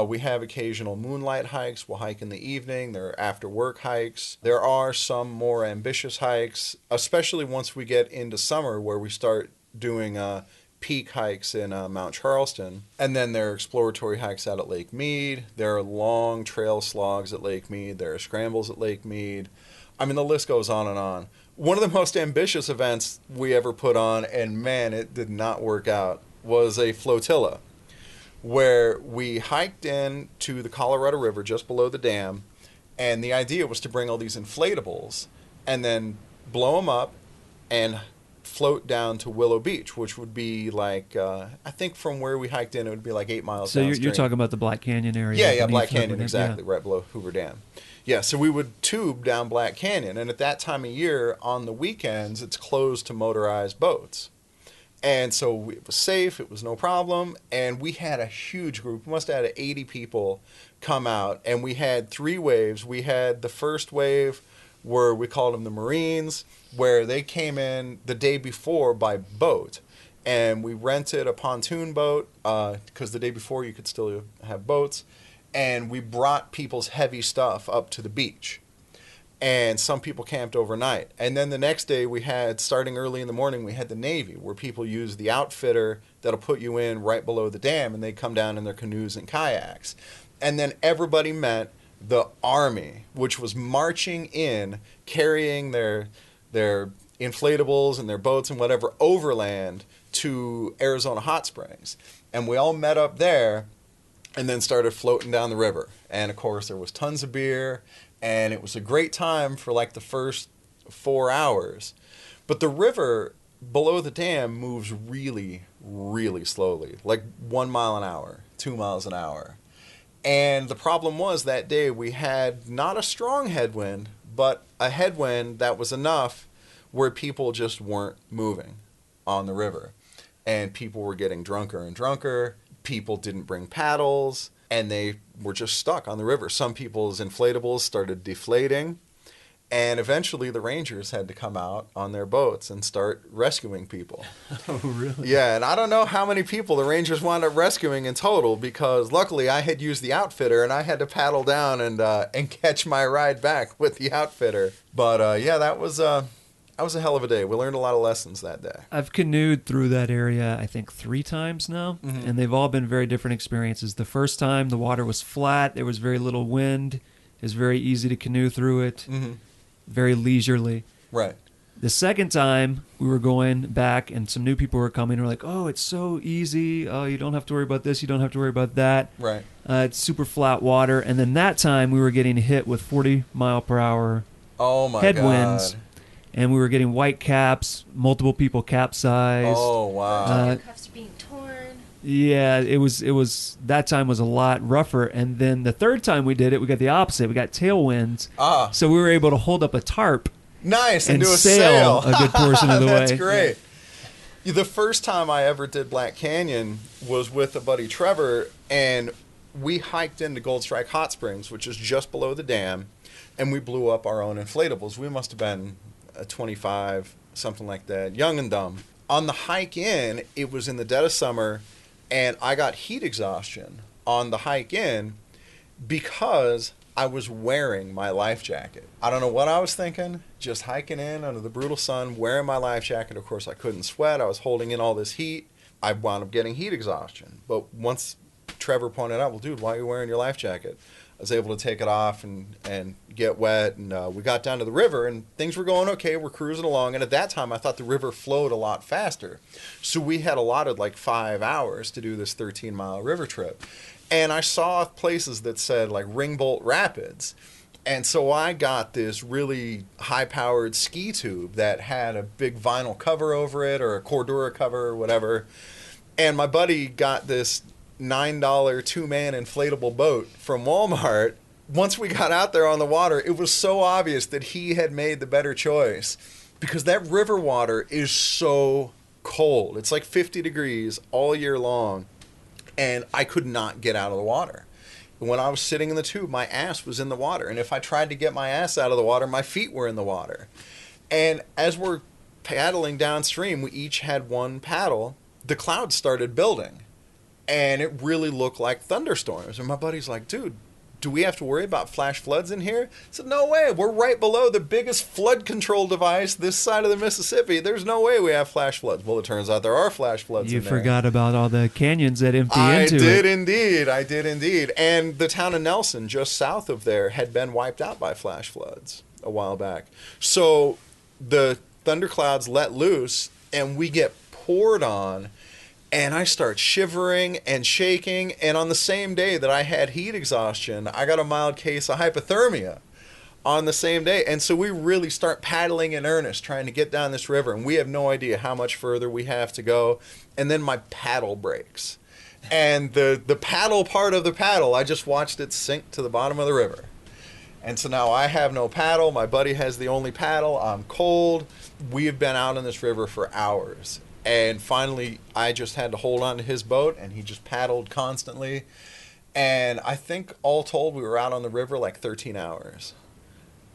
We have occasional moonlight hikes. We'll hike in the evening. There are after work hikes. There are some more ambitious hikes, especially once we get into summer where we start doing peak hikes in Mount Charleston. And then there are exploratory hikes out at Lake Mead. There are long trail slogs at Lake Mead. There are scrambles at Lake Mead. I mean, the list goes on and on. One of the most ambitious events we ever put on, and man, it did not work out, was a flotilla where we hiked in to the Colorado River just below the dam, and the idea was to bring all these inflatables and then blow them up and float down to Willow Beach, which would be like, I think from where we hiked in, it would be like 8 miles So downstream. you're talking about the Black Canyon area? Yeah, Black Canyon, Hoover exactly, Dam. right below Hoover Dam. Yeah, so we would tube down Black Canyon, and at that time of year, on the weekends, it's closed to motorized boats. And so it was safe, it was no problem, and we had a huge group. We must have had 80 people come out, and we had 3 waves. We had the first wave where we called them the Marines, where they came in the day before by boat. And we rented a pontoon boat, because the day before you could still have boats. And we brought people's heavy stuff up to the beach. And some people camped overnight. And then the next day we had, starting early in the morning, we had the Navy, where people use the outfitter that'll put you in right below the dam, and they come down in their canoes and kayaks. And then everybody met the Army, which was marching in, carrying their inflatables and their boats and whatever overland to Arizona Hot Springs. And we all met up there and then started floating down the river. And of course there was tons of beer, and it was a great time for like the first 4 hours. But the river below the dam moves really, really slowly, like 1 mile an hour, 2 miles an hour. And the problem was that day we had not a strong headwind, but a headwind that was enough where people just weren't moving on the river. And people were getting drunker and drunker. People didn't bring paddles, and they were just stuck on the river. Some people's inflatables started deflating, and eventually the Rangers had to come out on their boats and start rescuing people. Oh, really? Yeah, and I don't know how many people the Rangers wound up rescuing in total, because luckily I had used the outfitter, and I had to paddle down and catch my ride back with the outfitter. But yeah, that was a hell of a day. We learned a lot of lessons that day. I've canoed through that area, I think, 3 times now, and they've all been very different experiences. The first time, the water was flat. There was very little wind. It was very easy to canoe through it, very leisurely. Right. The second time, we were going back, and some new people were coming. And we're like, oh, it's so easy. Oh, you don't have to worry about this. You don't have to worry about that. Right. It's super flat water. And then that time, we were getting hit with 40-mile-per-hour headwinds. God. And we were getting white caps, multiple people capsized. Oh, wow. Cuffs being torn. Yeah, it was that time was a lot rougher. And then the third time we did it, we got the opposite. We got tailwinds. So we were able to hold up a tarp. Nice, and do a sail a good portion of the way. That's great. Yeah. The first time I ever did Black Canyon was with a buddy, Trevor, and we hiked into Gold Strike Hot Springs, which is just below the dam, and we blew up our own inflatables. We must have been 25, something like that, young and dumb. On the hike in, it was in the dead of summer, and I got heat exhaustion on the hike in because I was wearing my life jacket. I don't know what I was thinking, just hiking in under the brutal sun, wearing my life jacket. Of course, I couldn't sweat. I was holding in all this heat. I wound up getting heat exhaustion. But once Trevor pointed out, well, dude, why are you wearing your life jacket? I was able to take it off and get wet, and we got down to the river, and things were going okay. We're cruising along, and at that time, I thought the river flowed a lot faster. So we had allotted like 5 hours to do this 13-mile river trip. And I saw places that said like Ringbolt Rapids. And so I got this really high-powered ski tube that had a big vinyl cover over it, or a Cordura cover or whatever. And my buddy got this $9 two-man inflatable boat from Walmart. Once we got out there on the water, it was so obvious that he had made the better choice, because that river water is so cold. It's like 50 degrees all year long, and I could not get out of the water. When I was sitting in the tube, my ass was in the water, and if I tried to get my ass out of the water, my feet were in the water. And as we're paddling downstream, we each had one paddle. The clouds started building, and it really looked like thunderstorms. And my buddy's like, dude, do we have to worry about flash floods in here? I said, no way. We're right below the biggest flood control device this side of the Mississippi. There's no way we have flash floods. Well, it turns out there are flash floods in there. You forgot about all the canyons that empty into it. I did indeed. And the town of Nelson, just south of there, had been wiped out by flash floods a while back. So the thunderclouds let loose, and we get poured on. And I start shivering and shaking. And on the same day that I had heat exhaustion, I got a mild case of hypothermia on the same day. And so we really start paddling in earnest, trying to get down this river. And we have no idea how much further we have to go. And then my paddle breaks. And the paddle part of the paddle, I just watched it sink to the bottom of the river. And so now I have no paddle. My buddy has the only paddle. I'm cold. We have been out on this river for hours. And finally, I just had to hold on to his boat, and he just paddled constantly. And I think all told, we were out on the river like 13 hours.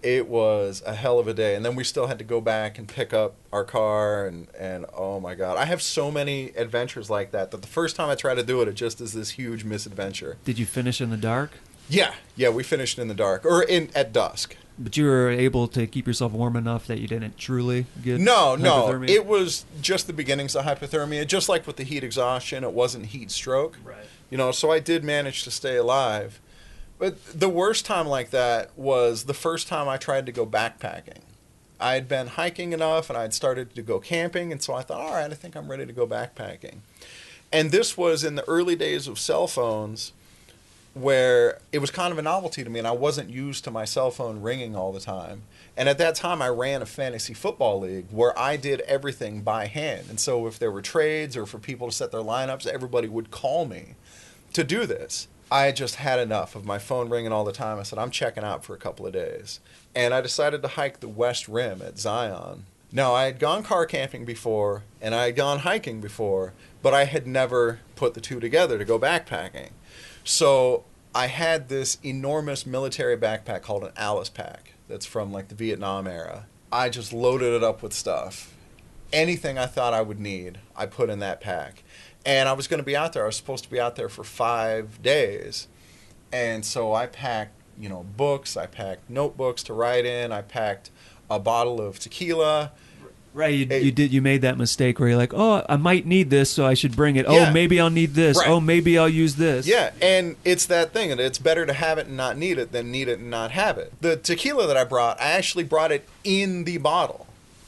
It was a hell of a day. And then we still had to go back and pick up our car. And oh, my God. I have so many adventures like that the first time I try to do it, it just is this huge misadventure. Did you finish in the dark? Yeah, we finished in the dark, or at dusk. But you were able to keep yourself warm enough that you didn't truly get hypothermia? It was just the beginnings of hypothermia. Just like with the heat exhaustion, it wasn't heat stroke. Right. So I did manage to stay alive. But the worst time like that was the first time I tried to go backpacking. I had been hiking enough, and I had started to go camping, and so I thought, all right, I think I'm ready to go backpacking. And this was in the early days of cell phones, where it was kind of a novelty to me, and I wasn't used to my cell phone ringing all the time. And at that time, I ran a fantasy football league where I did everything by hand. And so if there were trades or for people to set their lineups, everybody would call me to do this. I just had enough of my phone ringing all the time. I said, I'm checking out for a couple of days. And I decided to hike the West Rim at Zion. Now, I had gone car camping before, and I had gone hiking before, but I had never put the two together to go backpacking. So I had this enormous military backpack called an Alice pack that's from like the Vietnam era. I just loaded it up with stuff. Anything I thought I would need, I put in that pack. And I was going to be out there. I was supposed to be out there for 5 days. And so I packed, books. I packed notebooks to write in. I packed a bottle of tequila. Right, you made that mistake where you're like, oh, I might need this, so I should bring it. Yeah. Oh, maybe I'll need this. Right. Oh, maybe I'll use this. Yeah, and it's that thing, and it's better to have it and not need it than need it and not have it. The tequila that I brought, I actually brought it in the bottle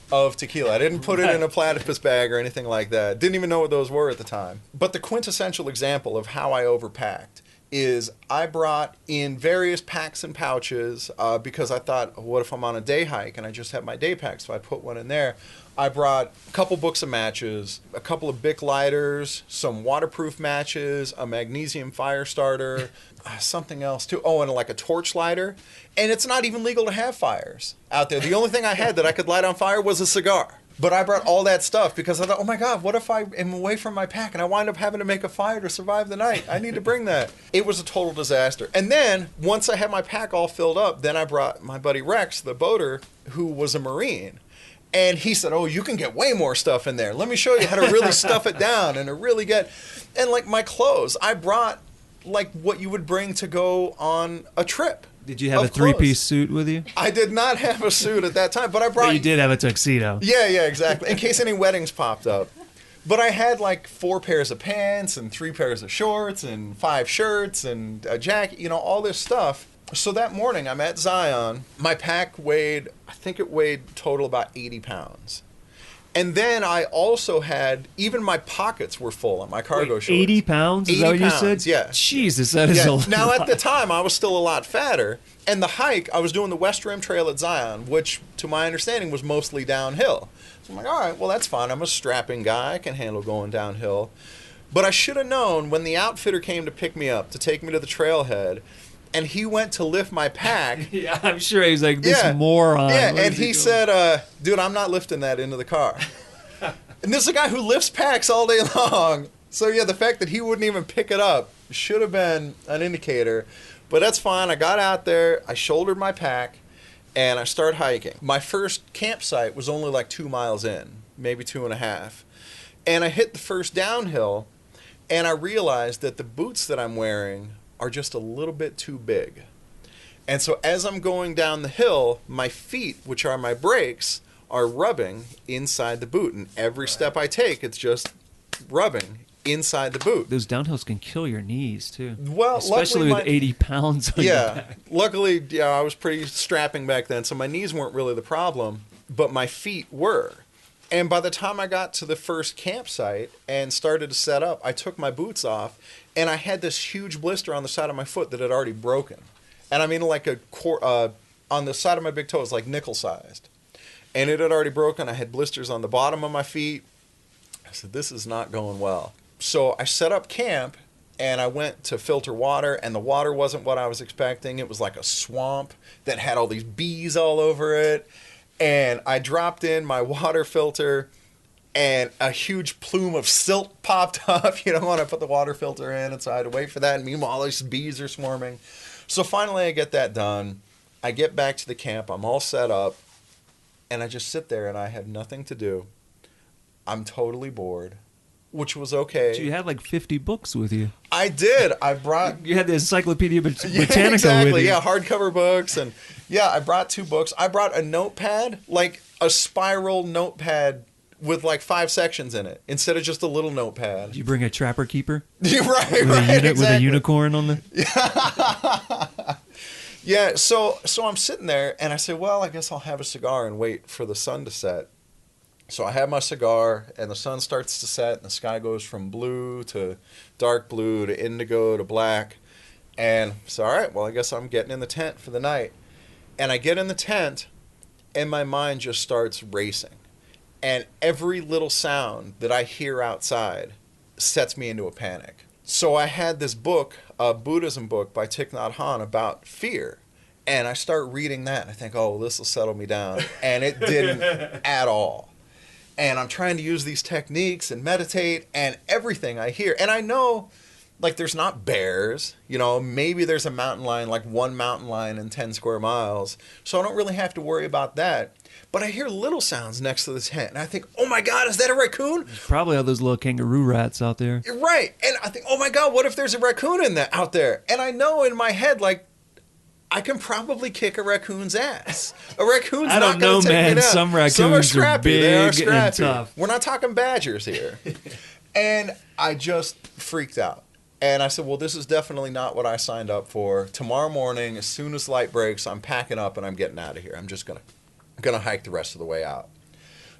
of tequila. I didn't put it in a platypus bag or anything like that. Didn't even know what those were at the time. But the quintessential example of how I overpacked is I brought in various packs and pouches because I thought, what if I'm on a day hike and I just have my day pack? So I put one in there. I brought a couple books of matches, a couple of Bic lighters, some waterproof matches, a magnesium fire starter, something else too. Oh, and like a torch lighter. And it's not even legal to have fires out there. The only thing I had that I could light on fire was a cigar. But I brought all that stuff because I thought, oh my God, what if I am away from my pack and I wind up having to make a fire to survive the night? I need to bring that. It was a total disaster. And then once I had my pack all filled up, then I brought my buddy Rex, the boater, who was a Marine. And he said, oh, you can get way more stuff in there. Let me show you how to really stuff it down and to really get... And like my clothes, I brought like what you would bring to go on a trip. Did you have a three-piece suit with you? I did not have a suit at that time, but I brought... But you did have a tuxedo. Yeah, exactly. In case any weddings popped up. But I had like 4 pairs of pants and 3 pairs of shorts and 5 shirts and a jacket, all this stuff. So that morning I'm at Zion. My pack weighed, I think it weighed total about 80 pounds. And then I also had, even my pockets were full on my cargo shorts. 80 pounds? Is that what you said? Yeah. Jesus, that is a lot. Now, at the time, I was still a lot fatter. And the hike, I was doing the West Rim Trail at Zion, which, to my understanding, was mostly downhill. So I'm like, all right, well, that's fine. I'm a strapping guy. I can handle going downhill. But I should have known when the outfitter came to pick me up, to take me to the trailhead, and he went to lift my pack. Yeah, I'm sure he's like, this moron. Yeah, and he said, dude, I'm not lifting that into the car. And this is a guy who lifts packs all day long. So, yeah, the fact that he wouldn't even pick it up should have been an indicator. But that's fine. I got out there, I shouldered my pack, and I started hiking. My first campsite was only like 2 miles in, maybe 2.5. And I hit the first downhill, and I realized that the boots that I'm wearing are just a little bit too big. And so as I'm going down the hill, my feet, which are my brakes, are rubbing inside the boot. And every step I take, it's just rubbing inside the boot. Those downhills can kill your knees, too. Well, especially with 80 pounds on your back. Luckily, I was pretty strapping back then, so my knees weren't really the problem, but my feet were. And by the time I got to the first campsite and started to set up, I took my boots off, and I had this huge blister on the side of my foot that had already broken. And I mean, like on the side of my big toe, it's like nickel-sized. And it had already broken. I had blisters on the bottom of my feet. I said, this is not going well. So I set up camp, and I went to filter water, and the water wasn't what I was expecting. It was like a swamp that had all these bees all over it. And I dropped in my water filter, and a huge plume of silt popped up, when I put the water filter in. And so I had to wait for that. And meanwhile, these bees are swarming. So finally, I get that done. I get back to the camp. I'm all set up. And I just sit there, and I have nothing to do. I'm totally bored, which was okay. So you had like 50 books with you. I did. I brought... You had the Encyclopedia Britannica exactly. with you. Yeah, hardcover books. And yeah, I brought 2 books. I brought a notepad, like a spiral notepad with like 5 sections in it, instead of just a little notepad. Did you bring a Trapper Keeper? You're right, Exactly. With a unicorn on the... Yeah, so I'm sitting there, and I say, well, I guess I'll have a cigar and wait for the sun to set. So I have my cigar, and the sun starts to set, and the sky goes from blue to dark blue to indigo to black. And so, all right, well, I guess I'm getting in the tent for the night. And I get in the tent, and my mind just starts racing. And every little sound that I hear outside sets me into a panic. So I had this book, a Buddhism book by Thich Nhat Hanh about fear. And I start reading that, and I think, oh, this will settle me down. And it didn't at all. And I'm trying to use these techniques and meditate, and everything I hear. And I know, like, there's not bears. Maybe there's a mountain lion, like one mountain lion in 10 square miles. So I don't really have to worry about that. But I hear little sounds next to the tent, and I think, oh my God, is that a raccoon? There's probably all those little kangaroo rats out there. Right. And I think, oh my God, what if there's a raccoon out there? And I know in my head, like, I can probably kick a raccoon's ass. A raccoon's not going to take me down. Some raccoons are big they are scrappy. And tough. We're not talking badgers here. And I just freaked out. And I said, well, this is definitely not what I signed up for. Tomorrow morning, as soon as light breaks, I'm packing up and I'm getting out of here. I'm just going to hike the rest of the way out.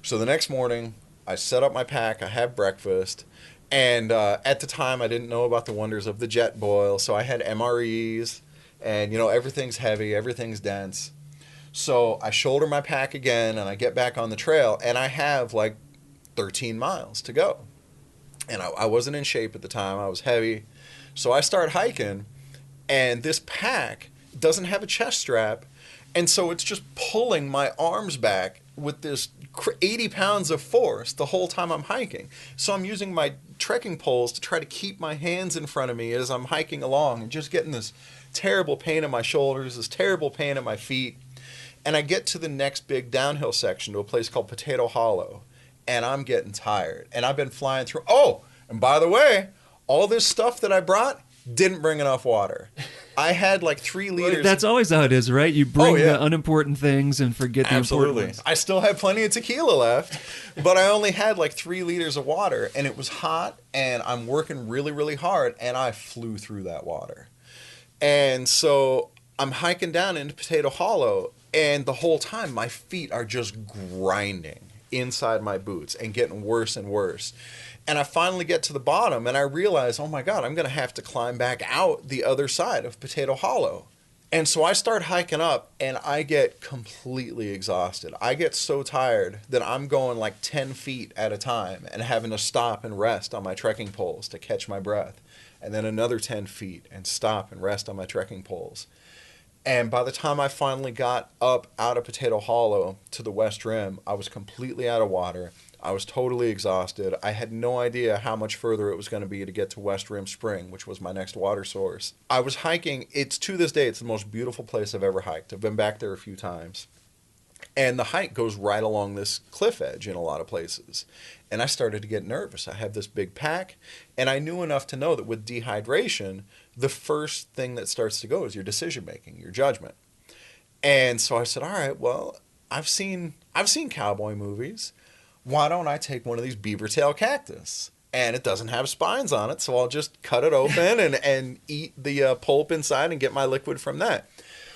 So the next morning, I set up my pack. I have breakfast. And at the time, I didn't know about the wonders of the jet boil. So I had MREs. And, everything's heavy, everything's dense. So I shoulder my pack again, and I get back on the trail, and I have like 13 miles to go. And I wasn't in shape at the time. I was heavy. So I start hiking, and this pack doesn't have a chest strap, and so it's just pulling my arms back with this 80 pounds of force the whole time I'm hiking. So I'm using my trekking poles to try to keep my hands in front of me as I'm hiking along, and just getting this terrible pain in my shoulders, this terrible pain in my feet. And I get to the next big downhill section to a place called Potato Hollow, and I'm getting tired. And I've been flying through. Oh, and by the way, all this stuff that I brought didn't bring enough water. I had like 3 liters. Well, that's always how it is, right? You bring the unimportant things and forget the important ones. I still have plenty of tequila left, but I only had like 3 liters of water, and it was hot, and I'm working really, really hard, and I flew through that water. And so I'm hiking down into Potato Hollow, and the whole time my feet are just grinding inside my boots and getting worse and worse. And I finally get to the bottom, and I realize, oh my God, I'm going to have to climb back out the other side of Potato Hollow. And so I start hiking up, and I get completely exhausted. I get so tired that I'm going like 10 feet at a time and having to stop and rest on my trekking poles to catch my breath. And then another 10 feet and stop and rest on my trekking poles. And by the time I finally got up out of Potato Hollow to the West Rim, I was completely out of water. I was totally exhausted. I had no idea how much further it was going to be to get to West Rim Spring, which was my next water source. I was hiking. To this day, it's the most beautiful place I've ever hiked. I've been back there a few times. And the hike goes right along this cliff edge in a lot of places. And I started to get nervous. I have this big pack, and I knew enough to know that with dehydration, the first thing that starts to go is your decision-making, your judgment. And so I said, all right, well, I've seen cowboy movies. Why don't I take one of these beaver tail cactus? And it doesn't have spines on it, so I'll just cut it open and eat the pulp inside and get my liquid from that.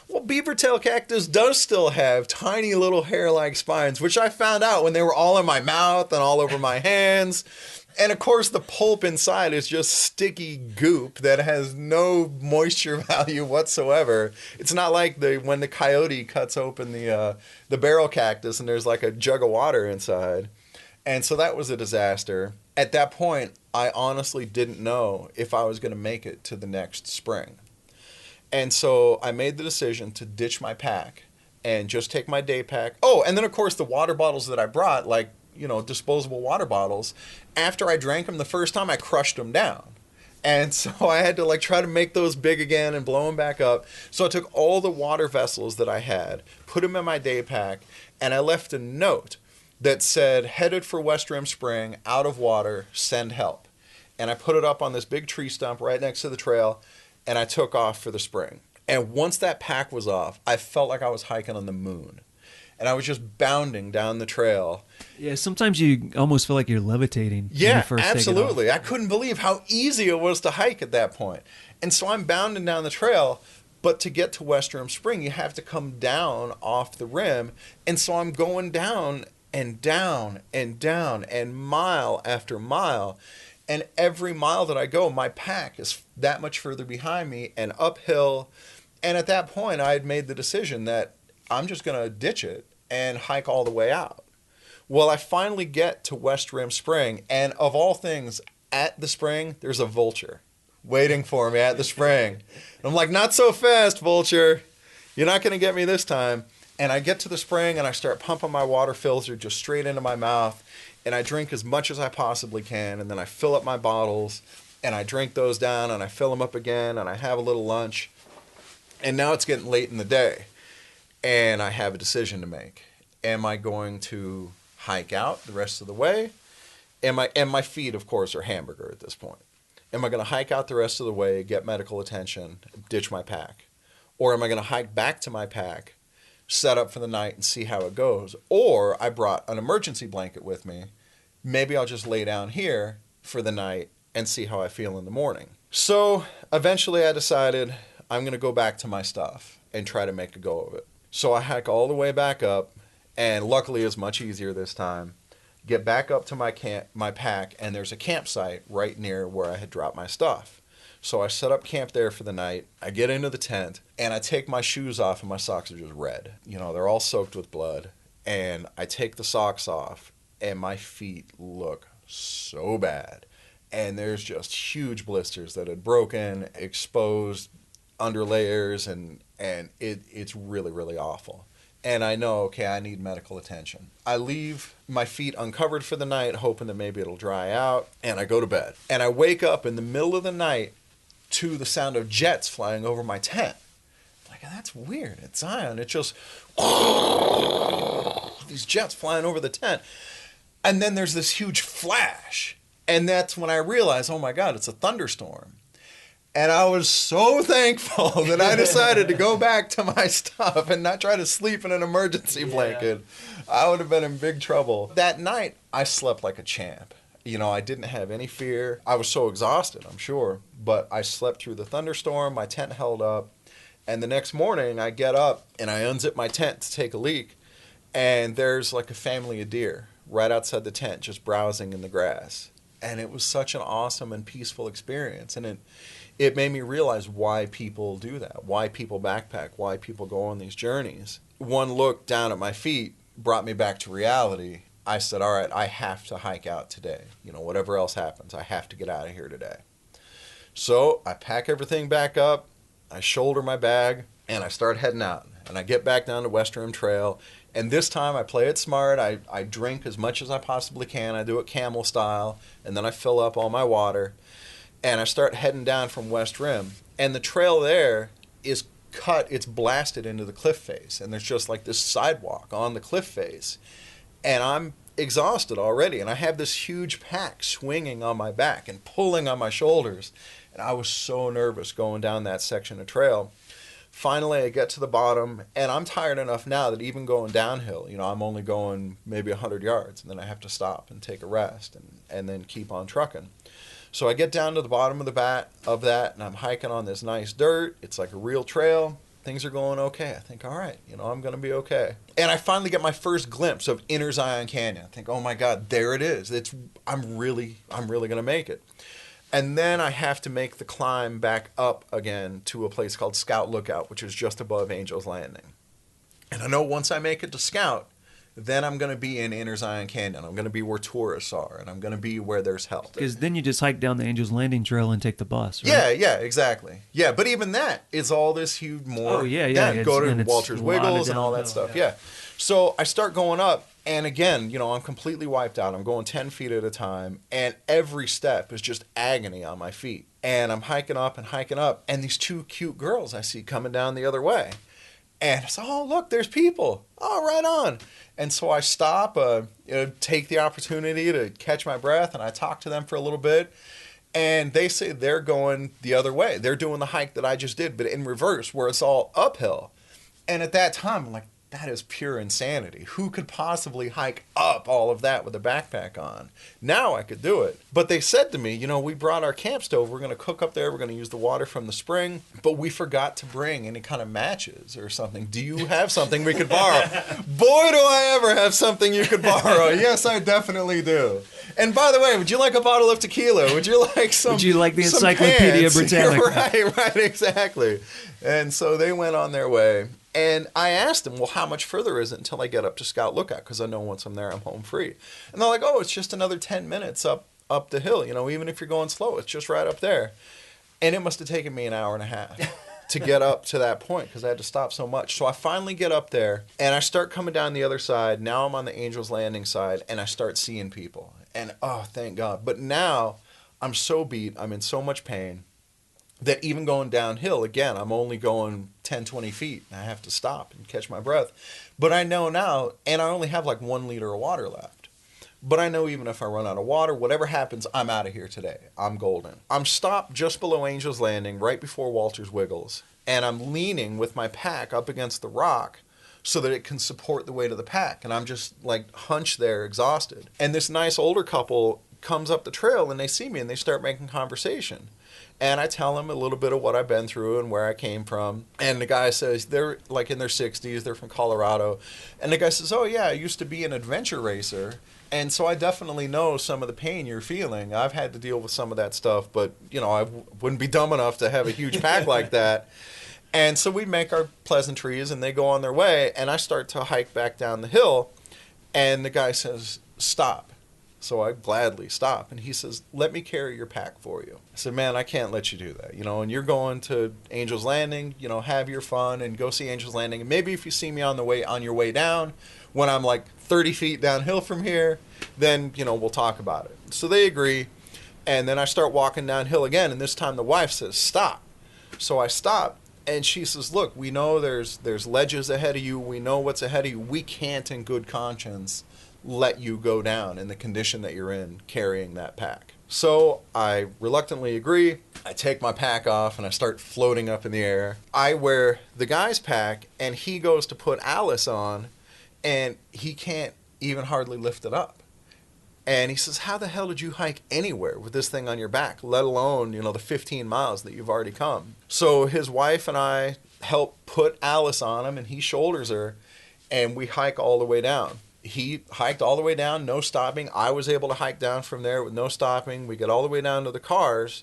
Well, beaver tail cactus does still have tiny little hair-like spines, which I found out when they were all in my mouth and all over my hands. And of course, the pulp inside is just sticky goop that has no moisture value whatsoever. It's not like when the coyote cuts open the barrel cactus and there's like a jug of water inside. And so that was a disaster. At that point, I honestly didn't know if I was going to make it to the next spring. And so I made the decision to ditch my pack and just take my day pack. Oh, and then of course the water bottles that I brought, like, disposable water bottles, after I drank them the first time, I crushed them down. And so I had to try to make those big again and blow them back up. So I took all the water vessels that I had, put them in my day pack, and I left a note that said, headed for West Rim Spring, out of water, send help. And I put it up on this big tree stump right next to the trail, and I took off for the spring. And once that pack was off, I felt like I was hiking on the moon. And I was just bounding down the trail. Yeah, sometimes you almost feel like you're levitating. Yeah, when you first absolutely. Take it I couldn't believe how easy it was to hike at that point. And so I'm bounding down the trail, but to get to West Rim Spring, you have to come down off the rim. And so I'm going down and down and down and mile after mile. And every mile that I go, my pack is that much further behind me and uphill. And at that point, I had made the decision that I'm just going to ditch it and hike all the way out. Well, I finally get to West Rim Spring, and of all things, at the spring, there's a vulture waiting for me at the spring. And I'm like, not so fast, vulture. You're not going to get me this time. And I get to the spring, and I start pumping my water filter just straight into my mouth, and I drink as much as I possibly can, and then I fill up my bottles, and I drink those down, and I fill them up again, and I have a little lunch. And now it's getting late in the day. And I have a decision to make. Am I going to hike out the rest of the way? And my feet, of course, are hamburger at this point. Am I going to hike out the rest of the way, get medical attention, ditch my pack? Or am I going to hike back to my pack, set up for the night, and see how it goes? Or I brought an emergency blanket with me. Maybe I'll just lay down here for the night and see how I feel in the morning. So eventually I decided I'm going to go back to my stuff and try to make a go of it. So I hike all the way back up, and luckily it's much easier this time. Get back up to my pack, and there's a campsite right near where I had dropped my stuff. So I set up camp there for the night. I get into the tent, and I take my shoes off, and my socks are just red. They're all soaked with blood. And I take the socks off, and my feet look so bad. And there's just huge blisters that had broken, exposed under layers, and it's really, really awful. And I know, okay, I need medical attention. I leave my feet uncovered for the night, hoping that maybe it'll dry out, and I go to bed. And I wake up in the middle of the night to the sound of jets flying over my tent. Like, that's weird. It's Zion. It's just these jets flying over the tent. And then there's this huge flash. And that's when I realized, oh my God, it's a thunderstorm. And I was so thankful that I decided to go back to my stuff and not try to sleep in an emergency blanket. I would have been in big trouble. That night, I slept like a champ. I didn't have any fear. I was so exhausted, I'm sure. But I slept through the thunderstorm. My tent held up. And the next morning, I get up and I unzip my tent to take a leak. And there's like a family of deer right outside the tent just browsing in the grass. And it was such an awesome and peaceful experience. And it made me realize why people do that, why people backpack, why people go on these journeys. One look down at my feet brought me back to reality. I said, all right, I have to hike out today. Whatever else happens, I have to get out of here today. So I pack everything back up, I shoulder my bag, and I start heading out. And I get back down to West Rim Trail. And this time I play it smart. I drink as much as I possibly can. I do it camel style. And then I fill up all my water. And I start heading down from West Rim. And the trail there is cut. It's blasted into the cliff face. And there's just like this sidewalk on the cliff face. And I'm exhausted already. And I have this huge pack swinging on my back and pulling on my shoulders. And I was so nervous going down that section of trail. Finally, I get to the bottom, and I'm tired enough now that even going downhill, I'm only going maybe 100 yards, and then I have to stop and take a rest and then keep on trucking. So I get down to the bottom of that, and I'm hiking on this nice dirt. It's like a real trail, Things are going okay. I think, all right, I'm going to be okay. And I finally get my first glimpse of Inner Zion Canyon. I think, oh my God, there it is. I'm really going to make it. And then I have to make the climb back up again to a place called Scout Lookout, which is just above Angel's Landing. And I know once I make it to Scout, then I'm going to be in Inner Zion Canyon. I'm going to be where tourists are, and I'm going to be where there's help. Because then you just hike down the Angel's Landing Trail and take the bus, right? Yeah, exactly. Yeah, but even that is all this huge more. Oh, yeah. Go to Walter's Wiggles and all that stuff. Yeah. So I start going up, and again, I'm completely wiped out. I'm going 10 feet at a time, and every step is just agony on my feet. And I'm hiking up, and these two cute girls I see coming down the other way. And I say, oh, look, there's people. Oh, right on. And so I stop, take the opportunity to catch my breath, and I talk to them for a little bit. And they say they're going the other way. They're doing the hike that I just did, but in reverse, where it's all uphill. And at that time, I'm like, that is pure insanity. Who could possibly hike up all of that with a backpack on? Now I could do it. But they said to me, we brought our camp stove. We're going to cook up there. We're going to use the water from the spring. But we forgot to bring any kind of matches or something. Do you have something we could borrow? Boy, do I ever have something you could borrow. Yes, I definitely do. And by the way, would you like a bottle of tequila? Would you like some? Would you like the Encyclopedia Britannica? Right, exactly. And so they went on their way. And I asked them, well, how much further is it until I get up to Scout Lookout? Because I know once I'm there, I'm home free. And they're like, oh, it's just another 10 minutes up the hill. Even if you're going slow, it's just right up there. And it must have taken me an hour and a half to get up to that point because I had to stop so much. So I finally get up there, and I start coming down the other side. Now I'm on the Angel's Landing side, and I start seeing people. And, oh, thank God. But now I'm so beat. I'm in so much pain that even going downhill, again, I'm only going 10, 20 feet. And I have to stop and catch my breath. But I know now, and I only have like 1 liter of water left. But I know even if I run out of water, whatever happens, I'm out of here today. I'm golden. I'm stopped just below Angel's Landing, right before Walter's Wiggles. And I'm leaning with my pack up against the rock so that it can support the weight of the pack. And I'm just like hunched there, exhausted. And this nice older couple comes up the trail, and they see me, and they start making conversation. And I tell them a little bit of what I've been through and where I came from. And the guy says, they're like in their 60s, they're from Colorado. And the guy says, oh yeah, I used to be an adventure racer. And so I definitely know some of the pain you're feeling. I've had to deal with some of that stuff, but I wouldn't be dumb enough to have a huge pack like that. And so we make our pleasantries, and they go on their way. And I start to hike back down the hill, and the guy says, stop. So I gladly stop, and he says, let me carry your pack for you. I said, man, I can't let you do that. And you're going to Angel's Landing, have your fun and go see Angel's Landing. And maybe if you see me on your way down, when I'm like 30 feet downhill from here, then, we'll talk about it. So they agree, and then I start walking downhill again, and this time the wife says, stop. So I stop, and she says, look, we know there's ledges ahead of you. We know what's ahead of you. We can't in good conscience let you go down in the condition that you're in carrying that pack. So I reluctantly agree. I take my pack off and I start floating up in the air. I wear the guy's pack, and he goes to put Alice on, and he can't even hardly lift it up. And he says, how the hell did you hike anywhere with this thing on your back, let alone, the 15 miles that you've already come? So his wife and I help put Alice on him, and he shoulders her, and we hike all the way down. He hiked all the way down, no stopping. I was able to hike down from there with no stopping. We get all the way down to the cars,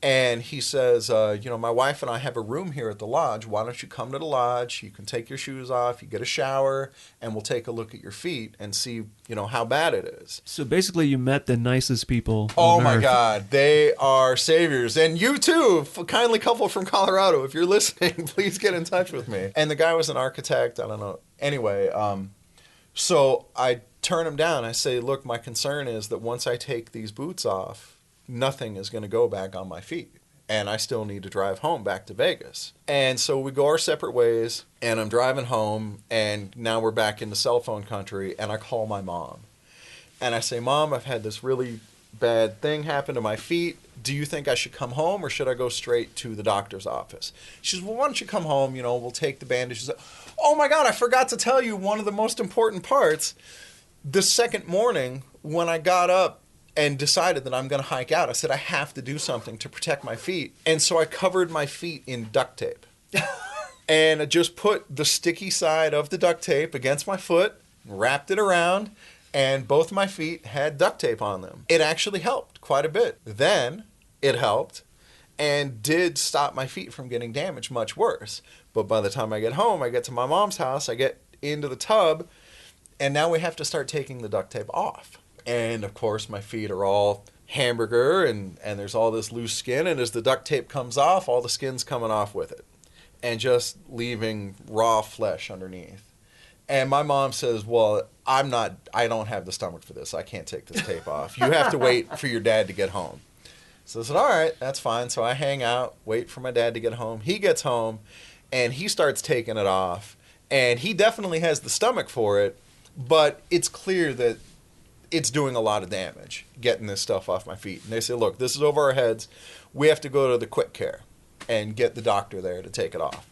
and he says, my wife and I have a room here at the lodge. Why don't you come to the lodge? You can take your shoes off, you get a shower, and we'll take a look at your feet and see, how bad it is. So basically you met the nicest people Oh on my Earth. God, they are saviors. And you too, kindly couple from Colorado, if you're listening, please get in touch with me. And the guy was an architect, I don't know. Anyway, so I turn him down. I say, look, my concern is that once I take these boots off, nothing is going to go back on my feet. And I still need to drive home back to Vegas. And so we go our separate ways, and I'm driving home, and now we're back into cell phone country, and I call my mom. And I say, Mom, I've had this really bad thing happen to my feet. Do you think I should come home, or should I go straight to the doctor's office? She says, well, why don't you come home? We'll take the bandages. Oh my God, I forgot to tell you one of the most important parts. The second morning, when I got up and decided that I'm going to hike out, I said, I have to do something to protect my feet. And so I covered my feet in duct tape. And I just put the sticky side of the duct tape against my foot, wrapped it around, and both my feet had duct tape on them. It actually helped quite a bit. Then it helped and did stop my feet from getting damaged much worse. But by the time I get home, I get to my mom's house, I get into the tub, and now we have to start taking the duct tape off. And of course, my feet are all hamburger, and there's all this loose skin, and as the duct tape comes off, all the skin's coming off with it, and just leaving raw flesh underneath. And my mom says, well, I don't have the stomach for this. I can't take this tape off. You have to wait for your dad to get home. So I said, all right, that's fine. So I hang out, wait for my dad to get home. He gets home, and he starts taking it off. And he definitely has the stomach for it, but it's clear that it's doing a lot of damage, getting this stuff off my feet. And they say, look, this is over our heads. We have to go to the quick care and get the doctor there to take it off.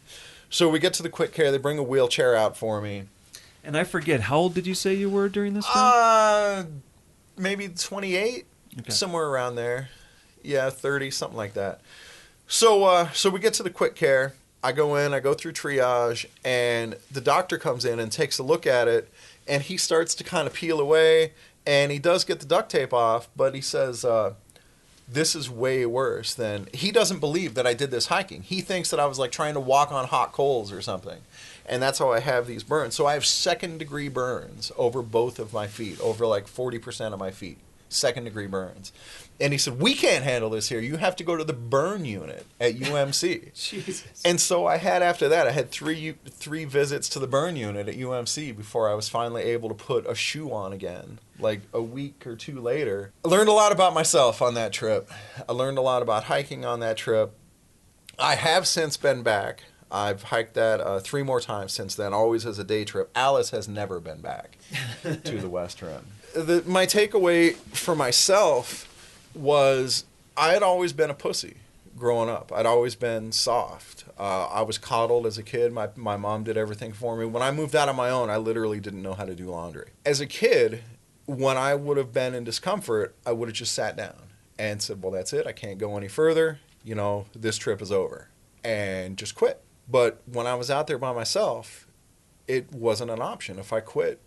So we get to the quick care. They bring a wheelchair out for me. And I forget, how old did you say you were during this time? Maybe 28, somewhere around there. Yeah, 30, something like that. So we get to the quick care. I go in, I go through triage, and the doctor comes in and takes a look at it, and he starts to kind of peel away, and he does get the duct tape off, but he says, this is way worse than... He doesn't believe that I did this hiking. He thinks that I was like trying to walk on hot coals or something. And that's how I have these burns. So I have second-degree burns over both of my feet, over like 40% of my feet, second-degree burns. And he said, we can't handle this here. You have to go to the burn unit at UMC. Jesus. And so I had, after that, I had three visits to the burn unit at UMC before I was finally able to put a shoe on again, like a week or two later. I learned a lot about myself on that trip. I learned a lot about hiking on that trip. I have since been back. I've hiked that 3 more times since then, always as a day trip. Alice has never been back to the West Rim. My takeaway for myself was I had always been a pussy growing up. I'd always been soft. I was coddled as a kid. My mom did everything for me. When I moved out on my own, I literally didn't know how to do laundry. As a kid, when I would have been in discomfort, I would have just sat down and said, well, that's it. I can't go any further. You know, this trip is over. And just quit. But when I was out there by myself, it wasn't an option. If I quit,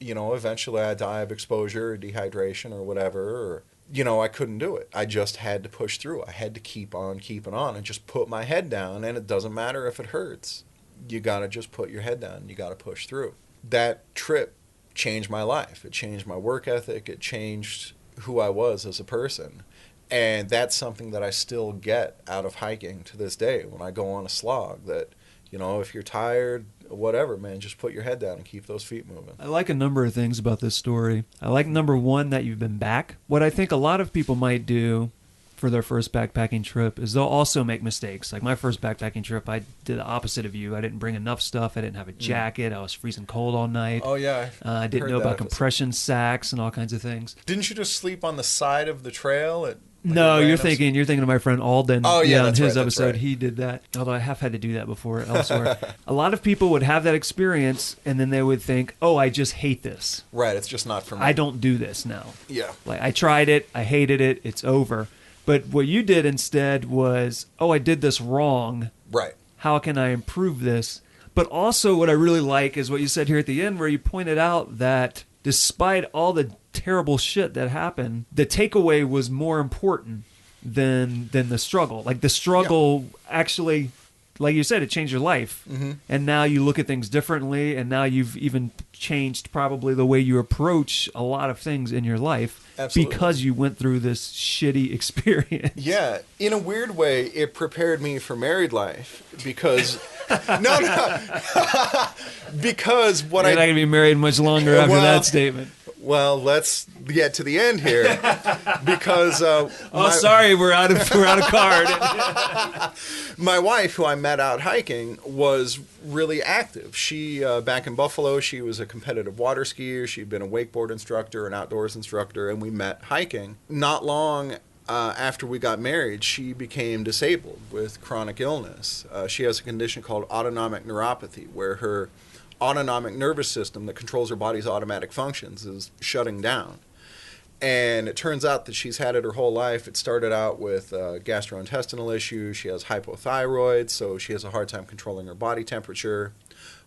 you know, eventually I'd die of exposure or dehydration or whatever, or, you know, I couldn't do it. I just had to push through. I had to keep on keeping on and just put my head down, and it doesn't matter if it hurts. You got to just put your head down. You got to push through. That trip changed my life. It changed my work ethic. It changed who I was as a person. And that's something that I still get out of hiking to this day when I go on a slog, that, you know, if you're tired, whatever, man, just put your head down and keep those feet moving. I like a number of things about this story. I like, number one, that you've been back. What I think a lot of people might do for their first backpacking trip is they'll also make mistakes. Like my first backpacking trip, I did the opposite of you. I didn't bring enough stuff. I didn't have a jacket. I was freezing cold all night. Oh, yeah. I didn't know about compression sacks and all kinds of things. Didn't you just sleep on the side of the trail at... No, you're thinking of my friend Alden. Oh, yeah, on that's his right, episode, right. He did that. Although I have had to do that before elsewhere. A lot of people would have that experience, and then they would think, oh, I just hate this. Right, it's just not for me. I don't do this now. Yeah. Like, I tried it, I hated it, it's over. But what you did instead was, oh, I did this wrong. Right. How can I improve this? But also what I really like is what you said here at the end, where you pointed out that despite all the terrible shit that happened, the takeaway was more important than the struggle. Like the struggle actually, like you said, it changed your life. Mm-hmm. And now you look at things differently, and now you've even changed probably the way you approach a lot of things in your life. Absolutely. Because you went through this shitty experience. Yeah. In a weird way, it prepared me for married life because... No. Because what You're not going to be married much longer after that statement. Well, let's get to the end here, because sorry, we're out of card. My wife, who I met out hiking, was really active. She back in Buffalo, she was a competitive water skier. She'd been a wakeboard instructor, an outdoors instructor, and we met hiking. Not long after we got married, she became disabled with chronic illness. She has a condition called autonomic neuropathy, where her autonomic nervous system that controls her body's automatic functions is shutting down. And it turns out that she's had it her whole life. It started out with gastrointestinal issues. She has hypothyroid, so she has a hard time controlling her body temperature,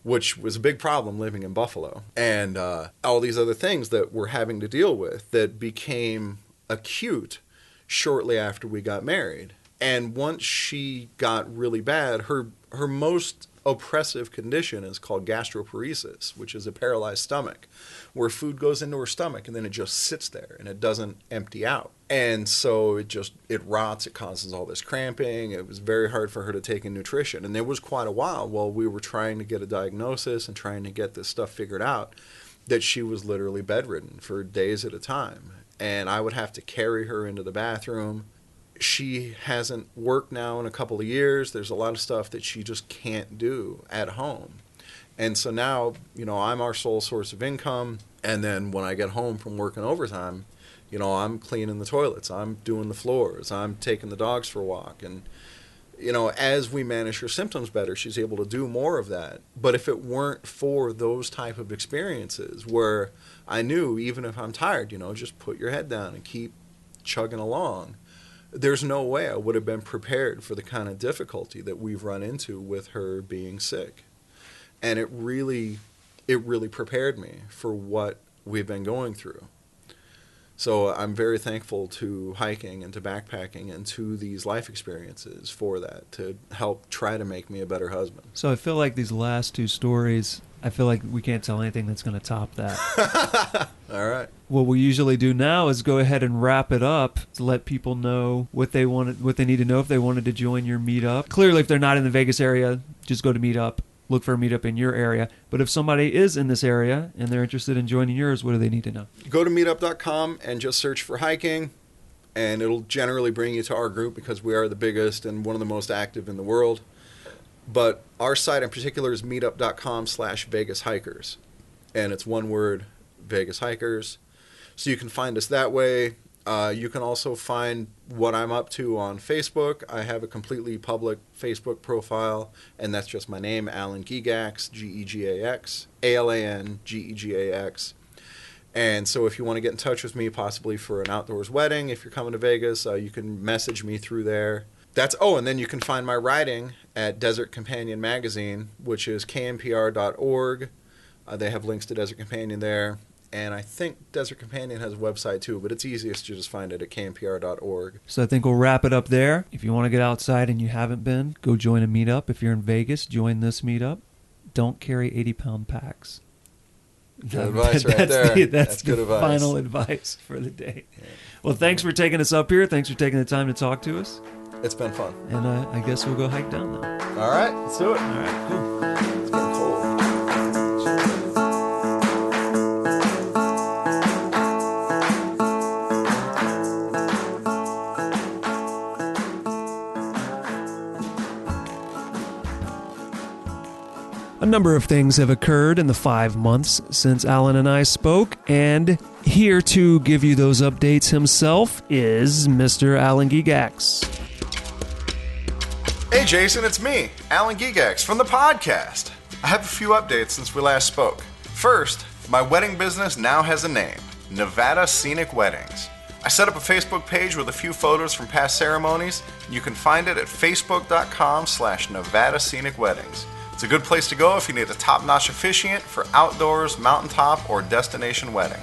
which was a big problem living in Buffalo. And all these other things that we're having to deal with that became acute shortly after we got married. And once she got really bad, her most oppressive condition is called gastroparesis, which is a paralyzed stomach, where food goes into her stomach and then it just sits there and it doesn't empty out. And so it rots, it causes all this cramping. It was very hard for her to take in nutrition. And there was quite a while while we were trying to get a diagnosis and trying to get this stuff figured out that she was literally bedridden for days at a time. And I would have to carry her into the bathroom. She hasn't worked now in a couple of years. There's a lot of stuff that she just can't do at home. And so now, I'm our sole source of income. And then when I get home from working overtime, I'm cleaning the toilets. I'm doing the floors. I'm taking the dogs for a walk. And, as we manage her symptoms better, she's able to do more of that. But if it weren't for those type of experiences where I knew even if I'm tired, just put your head down and keep chugging along, there's no way I would have been prepared for the kind of difficulty that we've run into with her being sick. And it really prepared me for what we've been going through. So I'm very thankful to hiking and to backpacking and to these life experiences for that, to help try to make me a better husband. So I feel like these last two stories, I feel like we can't tell anything that's going to top that. All right. What we usually do now is go ahead and wrap it up to let people know what they need to know if they wanted to join your meetup. Clearly, if they're not in the Vegas area, just go to Meetup. Look for a meetup in your area. But if somebody is in this area and they're interested in joining yours, what do they need to know? Go to meetup.com and just search for hiking, and it'll generally bring you to our group because we are the biggest and one of the most active in the world. But our site in particular is meetup.com/Vegas Hikers. And it's one word, Vegas Hikers. So you can find us that way. You can also find what I'm up to on Facebook. I have a completely public Facebook profile, and that's just my name, Alan Gegax, Gegax, AlanGegax. And so if you want to get in touch with me, possibly for an outdoors wedding, if you're coming to Vegas, you can message me through there. And then you can find my writing at Desert Companion Magazine, which is kmpr.org. They have links to Desert Companion there. And I think Desert Companion has a website too, but it's easiest to just find it at kmpr.org. So I think we'll wrap it up there. If you want to get outside and you haven't been, go join a meetup. If you're in Vegas, join this meetup. Don't carry 80-pound packs. Good advice right there. That's good the advice. Final advice for the day. Yeah. Well, thanks for taking us up here. Thanks for taking the time to talk to us. It's been fun. And I guess we'll go hike down now. All right, let's do it. All right, cool. It's getting cold. A number of things have occurred in the 5 months since Alan and I spoke, and here to give you those updates himself is Mr. Alan Gegax. Hey Jason, it's me, Alan Gegax from the podcast. I have a few updates since we last spoke. First, my wedding business now has a name, Nevada Scenic Weddings. I set up a Facebook page with a few photos from past ceremonies, and you can find it at facebook.com/Nevada Scenic Weddings. It's a good place to go if you need a top-notch officiant for outdoors, mountaintop, or destination wedding.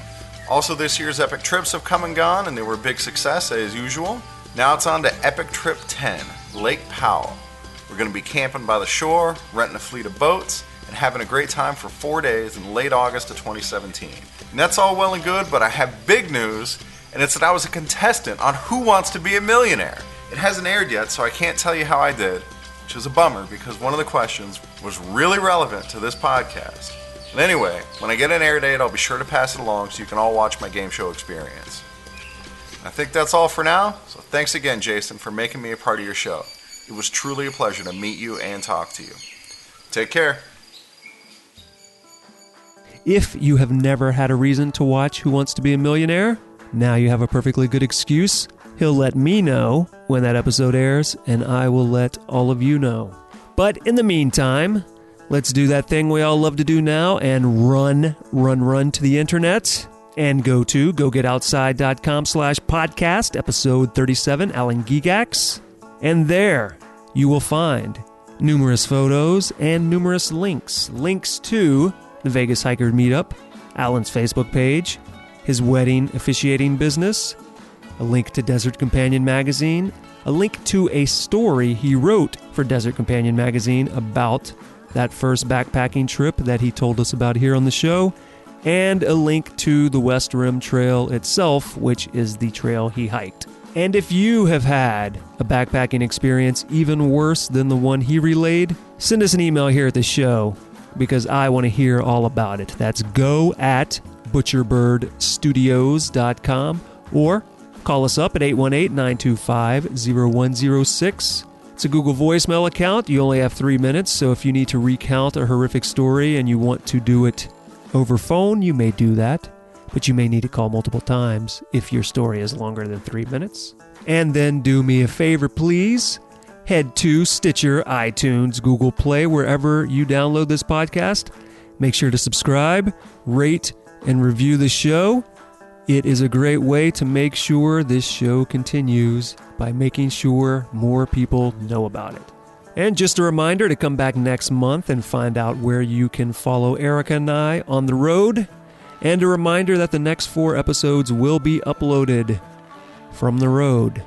Also, this year's Epic Trips have come and gone, and they were a big success as usual. Now it's on to Epic Trip 10, Lake Powell. We're going to be camping by the shore, renting a fleet of boats, and having a great time for 4 days in late August of 2017. And that's all well and good, but I have big news, and it's that I was a contestant on Who Wants to Be a Millionaire. It hasn't aired yet, so I can't tell you how I did, which is a bummer because one of the questions was really relevant to this podcast. But anyway, when I get an air date, I'll be sure to pass it along so you can all watch my game show experience. I think that's all for now, so thanks again, Jason, for making me a part of your show. It was truly a pleasure to meet you and talk to you. Take care. If you have never had a reason to watch Who Wants to Be a Millionaire, now you have a perfectly good excuse. He'll let me know when that episode airs, and I will let all of you know. But in the meantime, let's do that thing we all love to do now and run to the internet And go to gogetoutside.com/podcast, episode 37, Alan Gegax. And there you will find numerous photos and numerous links to the Vegas Hiker Meetup, Alan's Facebook page, his wedding officiating business, a link to Desert Companion magazine, a link to a story he wrote for Desert Companion magazine about that first backpacking trip that he told us about here on the show, and a link to the West Rim Trail itself, which is the trail he hiked. And if you have had a backpacking experience even worse than the one he relayed, send us an email here at the show, because I want to hear all about it. That's go@butcherbirdstudios.com, or call us up at 818-925-0106. It's a Google voicemail account. You only have 3 minutes, so if you need to recount a horrific story and you want to do it over phone, you may do that, but you may need to call multiple times if your story is longer than 3 minutes. And then do me a favor, please. Head to Stitcher, iTunes, Google Play, wherever you download this podcast. Make sure to subscribe, rate, and review the show. It is a great way to make sure this show continues by making sure more people know about it. And just a reminder to come back next month and find out where you can follow Erica and I on the road. And a reminder that the next 4 episodes will be uploaded from the road.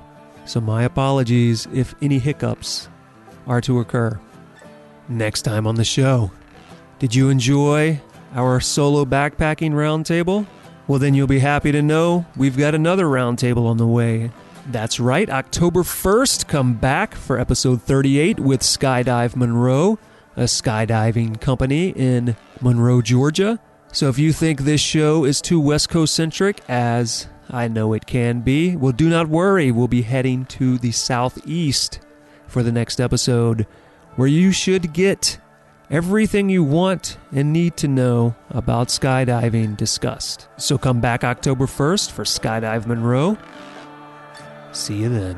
So my apologies if any hiccups are to occur. Next time on the show, did you enjoy our solo backpacking roundtable? Well, then you'll be happy to know we've got another roundtable on the way. That's right, October 1st, come back for episode 38 with Skydive Monroe, a skydiving company in Monroe, Georgia. So if you think this show is too West Coast centric, as I know it can be, well, do not worry. We'll be heading to the Southeast for the next episode, where you should get everything you want and need to know about skydiving discussed. So come back October 1st for Skydive Monroe. See you then.